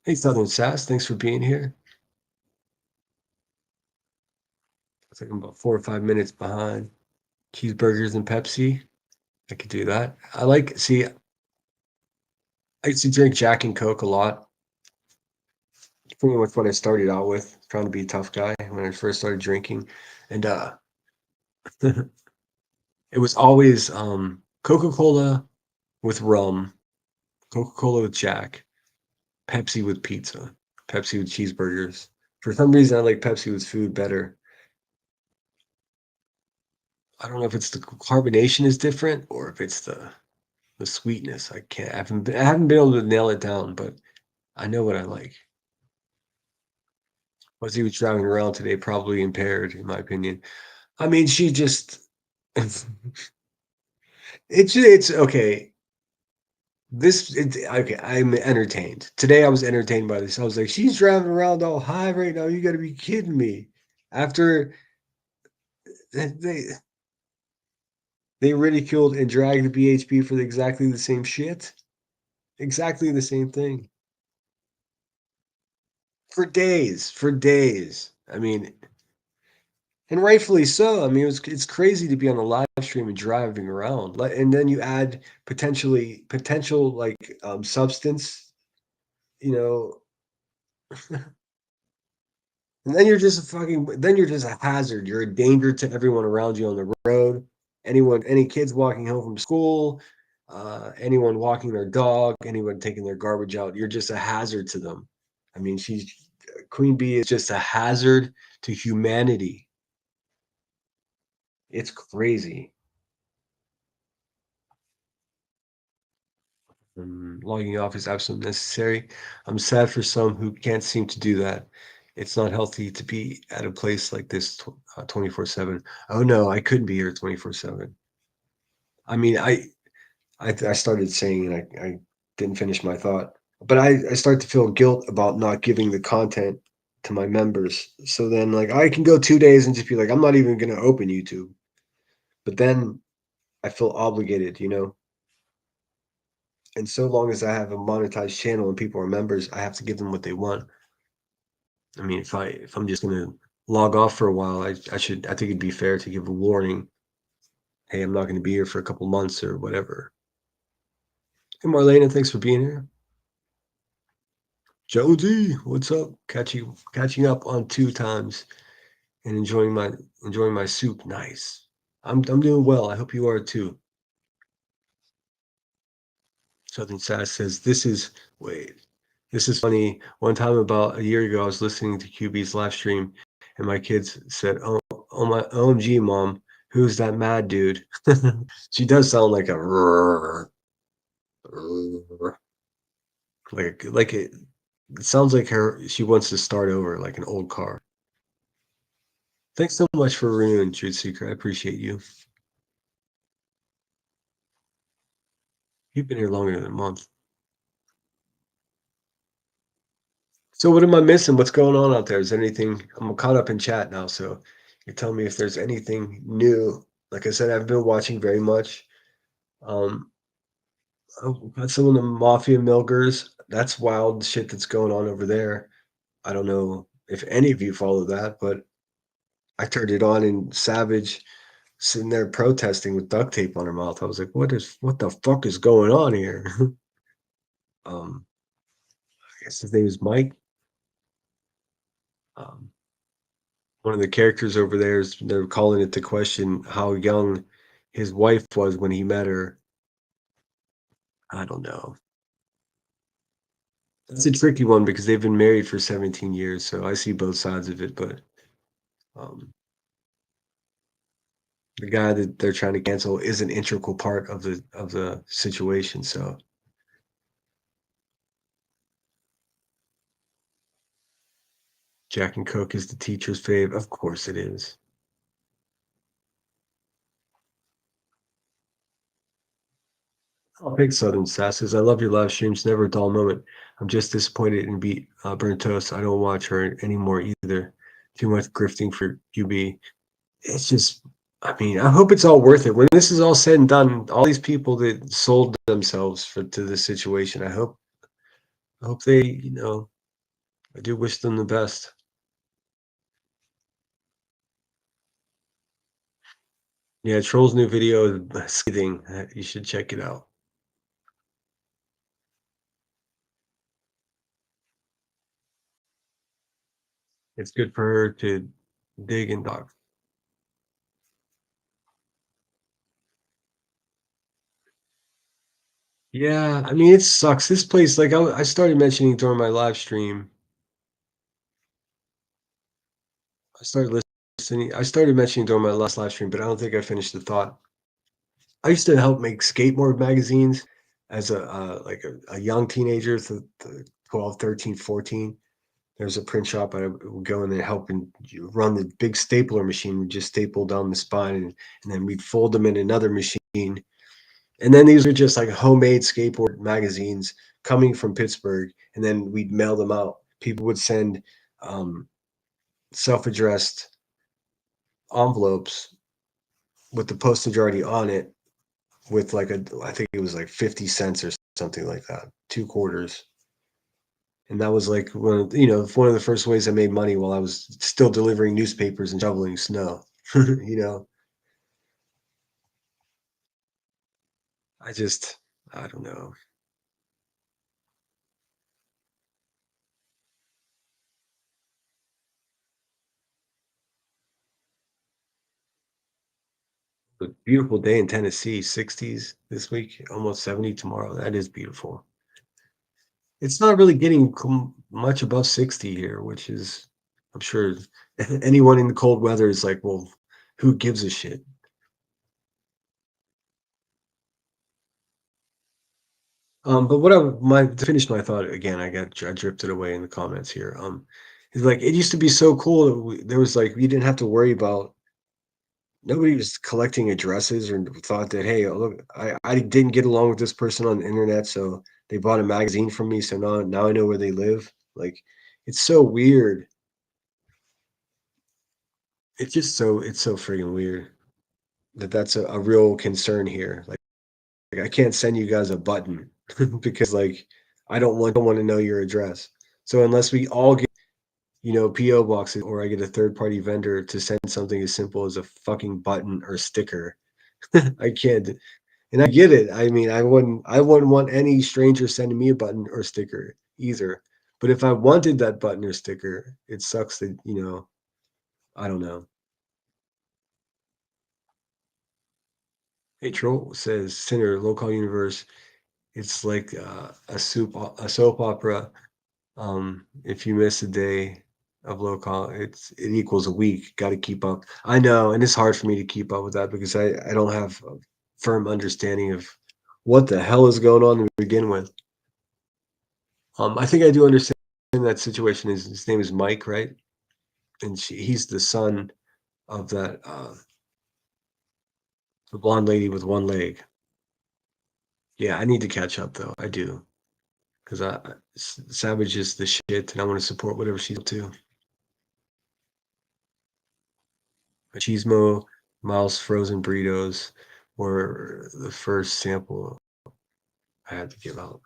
S1: Hey, Southern Sass, thanks for being here. I think I'm about 4 or 5 minutes behind. Cheeseburgers and Pepsi. I could do that. I used to drink Jack and Coke a lot. pretty much what I started out with, trying to be a tough guy when I first started drinking. And it was always Coca-Cola with rum, Coca-Cola with Jack, Pepsi with pizza, Pepsi with cheeseburgers. For some reason, I like Pepsi with food better. I don't know if it's the carbonation is different or if it's the sweetness. I haven't been able to nail it down, but I know what I like. Was he was driving around today, probably impaired, in my opinion. I mean, she just it's okay. Okay, I'm entertained. Today I was entertained by this. I was like, she's driving around all high right now. You gotta be kidding me. After they they ridiculed and dragged the BHP for exactly the same shit. Exactly the same thing. For days. For days. I mean, and rightfully so. I mean, it's crazy to be on a live stream and driving around. And then you add potential like substance, you know, and then you're just a hazard. You're a danger to everyone around you on the road. Any kids walking home from school, anyone walking their dog, anyone taking their garbage out, you're just a hazard to them. I mean, Queen Bee is just a hazard to humanity. It's crazy. Logging off is absolutely necessary. I'm sad for some who can't seem to do that. It's not healthy to be at a place like this 24/7. Oh no, I couldn't be here 24/7. I mean, I started saying and I didn't finish my thought, but I start to feel guilt about not giving the content to my members. So then like I can go 2 days and just be like, I'm not even gonna open YouTube. But then I feel obligated, you know. And so long as I have a monetized channel and people are members, I have to give them what they want. I mean, if I'm just gonna log off for a while, I think it'd be fair to give a warning. Hey, I'm not gonna be here for a couple months or whatever. Hey Marlena, thanks for being here. Jonesy, what's up? Catching up on 2 times and enjoying my soup. Nice. I'm doing well. I hope you are too. Southern Sass says this is funny. One time about a year ago, I was listening to QB's live stream, and my kids said, "Oh my OMG, mom, who's that mad dude?" She does sound like a like it sounds like she wants to start over like an old car. Thanks so much for renewing, Truth Seeker. I appreciate you. You've been here longer than a month. So what am I missing? What's going on out there? Is there anything? I'm caught up in chat now, so you tell me if there's anything new. Like I said, I've been watching very much. Got some of the Mafia Milgers. That's wild shit that's going on over there. I don't know if any of you follow that, but I turned it on and Savage sitting there protesting with duct tape on her mouth. I was like, what the fuck is going on here? I guess his name is Mike. Um, one of the characters over there is they're calling it to question how young his wife was when he met her. I don't know. That's a tricky one because they've been married for 17 years, so I see both sides of it, but um, the guy that they're trying to cancel is an integral part of the situation, so Jack and Cook is the teacher's fave. Of course it is. Big Southern Sass says, I love your live streams, never a dull moment. I'm just disappointed in beat Burnt Toast. I don't watch her anymore either. Too much grifting for QB. It's just, I mean, I hope it's all worth it. When this is all said and done, all these people that sold themselves to this situation, I hope they, you know, I do wish them the best. Yeah, Troll's new video is scathing. You should check it out. It's good for her to dig and dog. Yeah, I mean, it sucks. This place, like I started mentioning during my live stream. I started listening. I started mentioning during my last live stream, but I don't think I finished the thought. I used to help make skateboard magazines as a young teenager, 12, 13, 14. There's a print shop. I would go in there help and run the big stapler machine. We just staple down the spine, and then we'd fold them in another machine. And then these were just like homemade skateboard magazines coming from Pittsburgh, and then we'd mail them out. People would send um, self-addressed envelopes with the postage already on it, with I think it was like 50 cents or something like that, 2 quarters. And that was like one of the first ways I made money while I was still delivering newspapers and shoveling snow. you know, I just, I don't know. A beautiful day in Tennessee, 60s this week, almost 70 tomorrow. That is beautiful. It's not really getting much above 60 here, which is, I'm sure anyone in the cold weather is like, well, who gives a shit? But what to finish my thought again, I drifted away in the comments here. It's like it used to be so cool that there was like we didn't have to worry about nobody was collecting addresses or thought that, hey, look, I didn't get along with this person on the internet, so they bought a magazine from me, so now I know where they live. Like it's so weird. It's so freaking weird that that's a real concern here. Like I can't send you guys a button because like I don't want to know your address. So unless we all get, PO boxes, or I get a third party vendor to send something as simple as a fucking button or sticker, I can't. And I get it. I mean, I wouldn't want any stranger sending me a button or sticker either. But if I wanted that button or sticker, it sucks that, I don't know. Hey, Troll says, Sinner, local universe. It's like a soap opera. If you miss a day of low call, it equals a week. Got to keep up. I know, and it's hard for me to keep up with that because I don't have a firm understanding of what the hell is going on to begin with. I think I do understand that situation. His name is Mike, right? And he's the son of that the blonde lady with one leg. Yeah, I need to catch up though. I do, because Savage is the shit, and I want to support whatever she's up to. Machismo, Miles frozen burritos were the first sample I had to give out.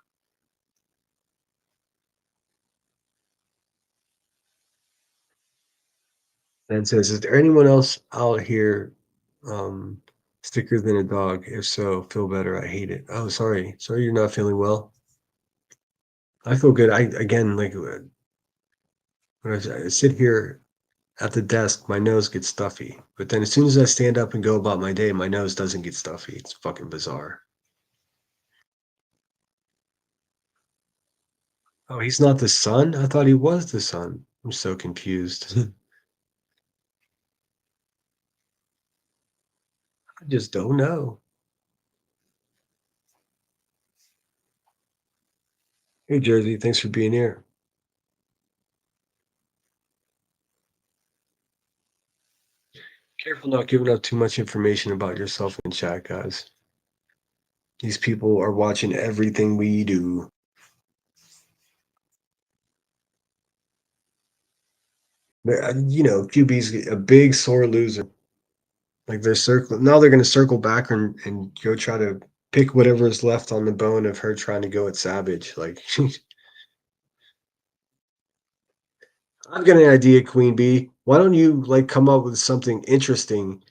S1: And says, is there anyone else out here sicker than a dog? If so, feel better. I hate it. Oh, sorry. Sorry you're not feeling well. I feel good. Again, like when I sit here at the desk, my nose gets stuffy. But then as soon as I stand up and go about my day, my nose doesn't get stuffy. It's fucking bizarre. Oh, he's not the son? I thought he was the son. I'm so confused. I just don't know. Hey, Jersey, thanks for being here. Careful not giving up too much information about yourself in chat, guys. These people are watching everything we do. QB's a big sore loser. Like they're circling now. They're going to circle back and go try to pick whatever is left on the bone of her trying to go at Savage. Like I've got an idea, Queen Bee. Why don't you like come up with something interesting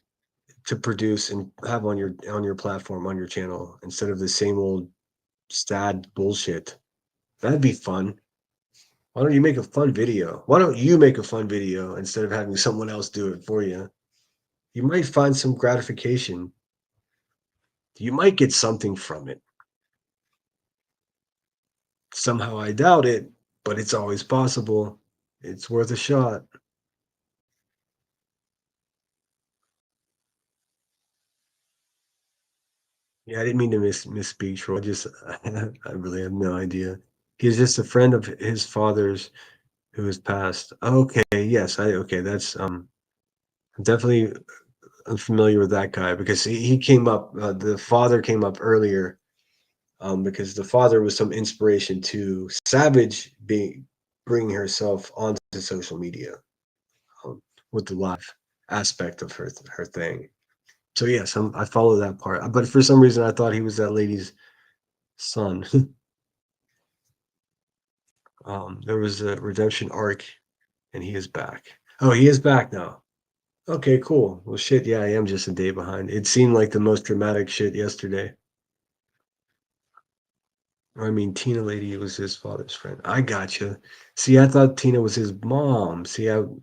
S1: to produce and have on your platform, on your channel, instead of the same old sad bullshit? That'd be fun. Why don't you make a fun video? Why don't you make a fun video instead of having someone else do it for you? You might find some gratification. You might get something from it. Somehow I doubt it, but it's always possible. It's worth a shot. Yeah, I didn't mean to misspeak, Troy. I really have no idea. He's just a friend of his father's who has passed. Okay, yes, okay, that's definitely unfamiliar with that guy because he came up. The father came up earlier, because the father was some inspiration to Savage being bringing herself onto social media, um, with the live aspect of her thing. So yes, I follow that part. But for some reason, I thought he was that lady's son. There was a redemption arc, and he is back. Oh, he is back now. Okay, cool. Well, shit, yeah, I am just a day behind. It seemed like the most dramatic shit yesterday. I mean, Tina lady was his father's friend. I gotcha. See, I thought Tina was his mom. See how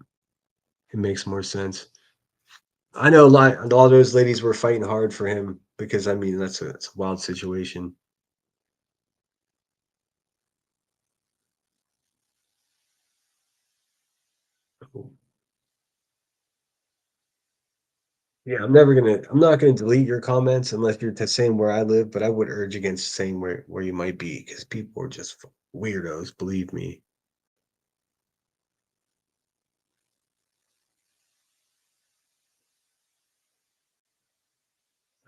S1: it makes more sense. I know a lot of those ladies were fighting hard for him because I mean that's a wild situation. Yeah, I'm not gonna delete your comments unless you're saying where I live, but I would urge against saying where you might be because people are just weirdos, believe me.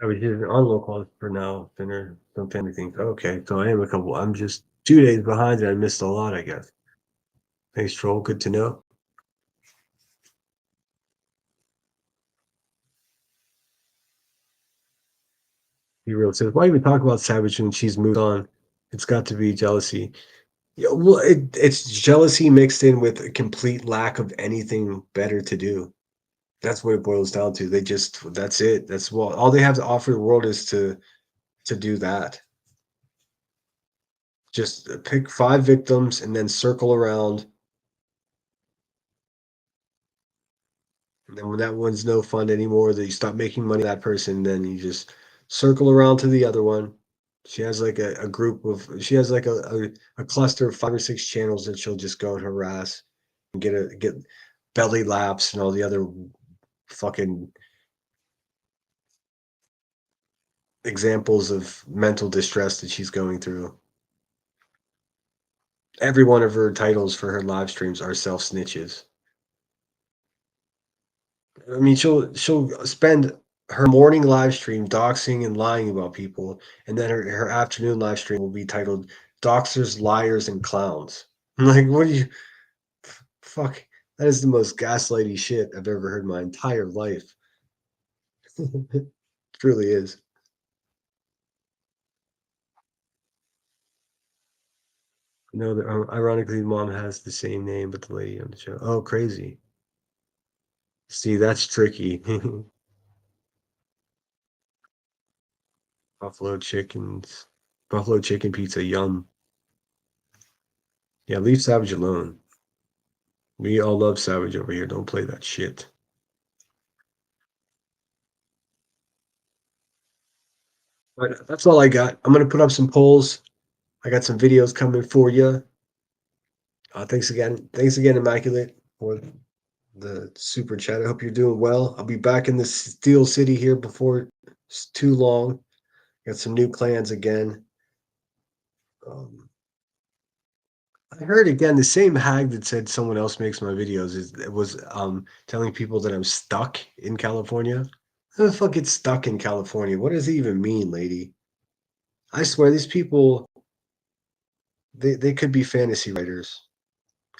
S1: I was just on local for now, dinner, some family things. Okay, so I'm just 2 days behind and I missed a lot, I guess. Thanks, Troll. Good to know. Be real says, why even talk about Savage when she's moved on? It's got to be jealousy. Yeah, well, it's jealousy mixed in with a complete lack of anything better to do. That's what it boils down to. That's it. That's what all they have to offer the world is to do that. Just pick 5 victims and then circle around. And then when that one's no fun anymore, that you stop making money that person, then you just circle around to the other one. She has like a group of she has like a cluster of 5 or 6 channels that she'll just go and harass and get belly laps and all the other fucking examples of mental distress that she's going through. Every one of her titles for her live streams are self snitches. I mean, she'll spend her morning live stream doxing and lying about people, and then her afternoon live stream will be titled "Doxers, Liars, and Clowns." I'm like, what do you fuck? That is the most gaslighty shit I've ever heard in my entire life. It truly is. You know, ironically, mom has the same name, but the lady on the show. Oh, crazy. See, that's tricky. Buffalo chickens, buffalo chicken pizza, yum. Yeah, leave Savage alone. We all love Savage over here. Don't play that shit. But that's all I got. I'm gonna put up some polls. I got some videos coming for you. Thanks again. Thanks again, Immaculate, for the super chat. I hope you're doing well. I'll be back in the Steel City here before it's too long. Got some new clans again. Um, I heard again the same hag that said someone else makes my videos was telling people that I'm stuck in California. Who the fuck gets stuck in California? What does it even mean, lady? I swear these people they could be fantasy writers.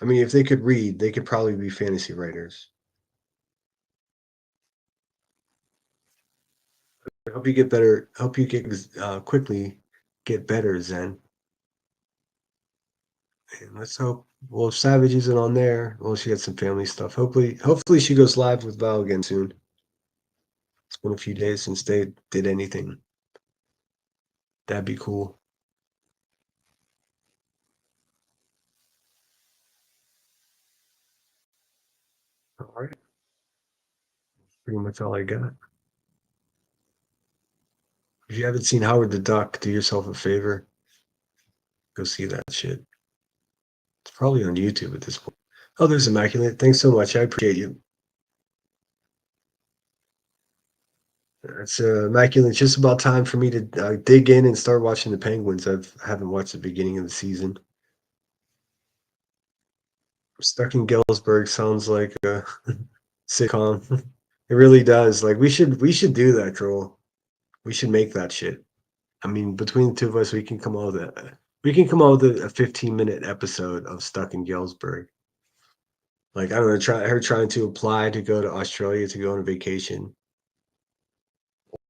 S1: I mean, if they could read, they could probably be fantasy writers. I hope you get better. Hope you get quickly get better, Zen. And let's hope. Well, if Savage isn't on there, well, she had some family stuff. Hopefully she goes live with Val again soon. It's been a few days since they did anything. That'd be cool. pretty much all I got. If you haven't seen Howard the Duck, do yourself a favor. Go see that shit. It's probably on YouTube at this point. Oh, there's Immaculate. Thanks so much. I appreciate you. It's Immaculate. It's just about time for me to dig in and start watching the Penguins. I haven't watched the beginning of the season. Stuck in Galesburg sounds like a sitcom. It really does. Like we should do that, Troll. We should make that shit. I mean, between the two of us, we can come out with a 15-minute episode of Stuck in Galesburg. Like, I don't know, her trying to apply to go to Australia to go on a vacation.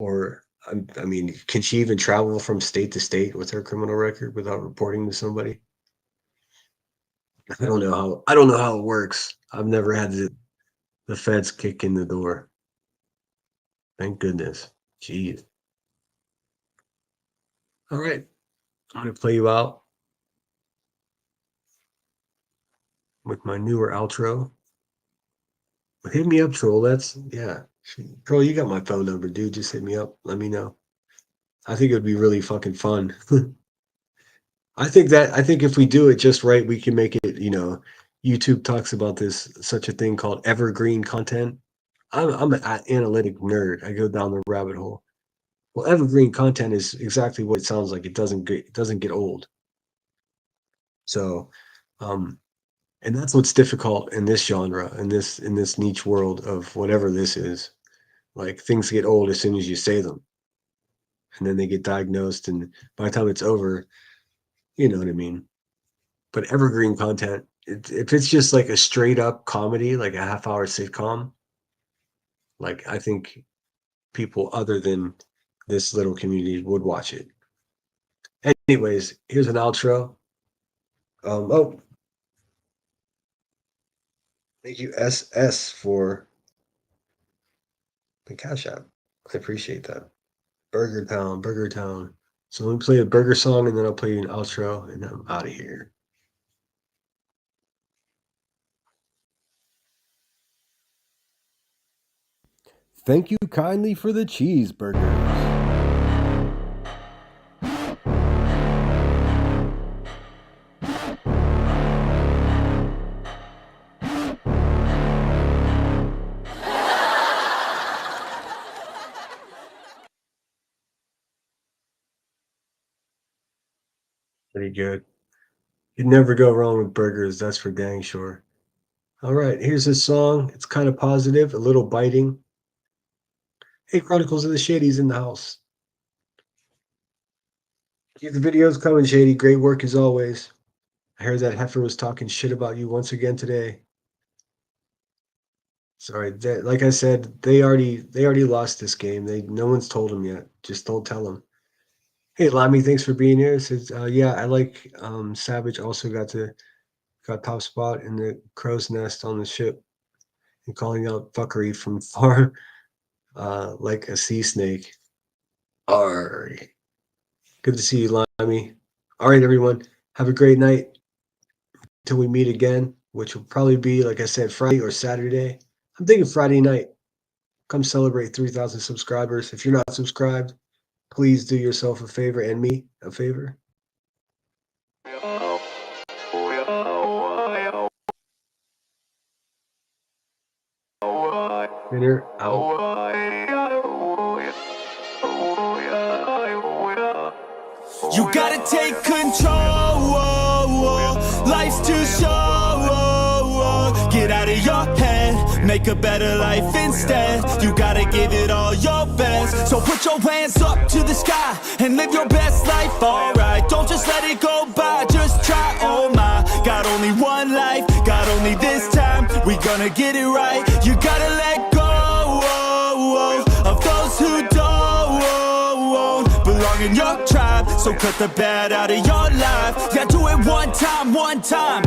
S1: Or, I mean, can she even travel from state to state with her criminal record without reporting to somebody? I don't know how it works. I've never had the feds kick in the door. Thank goodness. Jeez. All right. I'm going to play you out with my newer outro. But hit me up, Troll. Troll, you got my phone number, dude. Just hit me up. Let me know. I think it would be really fucking fun. I think if we do it just right, we can make it, YouTube talks about this, such a thing called evergreen content. I'm an analytic nerd. I go down the rabbit hole. Well, evergreen content is exactly what it sounds like. It doesn't get old. So, and that's what's difficult in this genre, in this niche world of whatever this is. Like, things get old as soon as you say them, and then they get diagnosed, and by the time it's over, you know what I mean. But evergreen content, if it's just like a straight up comedy, like a half-hour sitcom, like I think people other than this little community would watch it. Anyways, here's an outro. Thank you, SS, for the Cash App. I appreciate that. Burger Town. So let me play a burger song and then I'll play you an outro and I'm out of here.
S3: Thank you kindly for the cheeseburgers.
S1: Pretty good. You'd never go wrong with burgers, that's for dang sure. All right, here's a song. It's kind of positive, a little biting. Hey, Chronicles of the Shady's in the house. Keep the videos coming, Shady. Great work as always. I heard that Heifer was talking shit about you once again today. Sorry, like I said, they already lost this game. No one's told them yet. Just don't tell them. Hey, Lamy, thanks for being here. Says, yeah, I like Savage also got top spot in the crow's nest on the ship and calling out fuckery from far like a sea snake. Alright. Good to see you, Limey. All right, everyone. Have a great night until we meet again, which will probably be, like I said, Friday or Saturday. I'm thinking Friday night. Come celebrate 3,000 subscribers. If you're not subscribed, please do yourself a favor and me a favor. Winner out.
S7: You gotta take control. Life's too short. Get out of your head, make a better life instead. You gotta give it all your best. So put your hands up to the sky and live your best life, alright. Don't just let it go by, just try, oh my. Got only one life, got only this time. We gonna get it right. You gotta let go of those who don't belong belong in your tribe. So cut the bad out of your life. Yeah, do it one time, one time.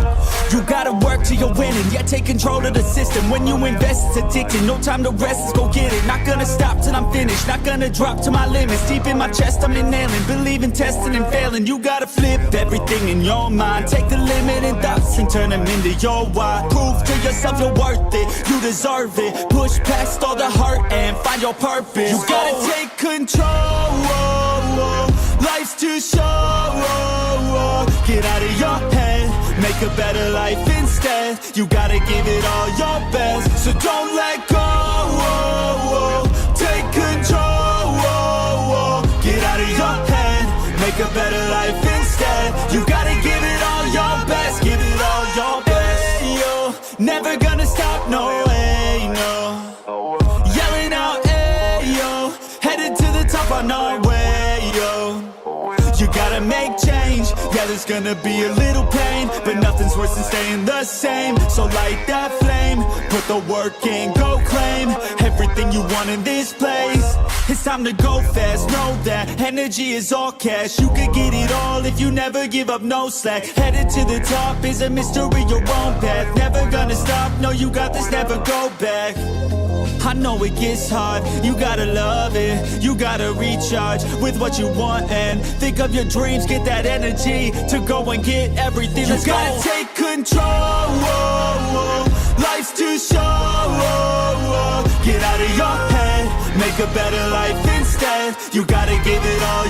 S7: You gotta work till you're winning. Yeah, take control of the system. When you invest, it's addicting. No time to rest, let's go get it. Not gonna stop till I'm finished. Not gonna drop to my limits. Deep in my chest, I'm inhaling. Believe in testing and failing. You gotta flip everything in your mind. Take the limiting thoughts and turn them into your why. Prove to yourself you're worth it. You deserve it. Push past all the hurt and find your purpose. You gotta take control. Life's too short. Get out of your head. Make a better life instead. You gotta give it all your best. So don't let go. Take control. Get out of your head. Make a better life instead. You gotta give it all your best. Give it all your best. Yo, never gonna stop, no way, no. Yelling out, hey, yo. Headed to the top on our way, yo. You gotta make change. Yeah, there's gonna be a little pain, but nothing's worse than staying the same. So light that flame, put the work in, go claim everything you want in this place. It's time to go fast, know that energy is all cash. You could get it all if you never give up, no slack. Headed to the top is a mystery, your own path. Never gonna stop, no, you got this, never go back. I know it gets hard, you gotta love it. You gotta recharge with what you want and think of your dreams. Get that energy to go and get everything. You gotta take control. Life's too short. Get out of your head. Make a better life instead. You gotta give it all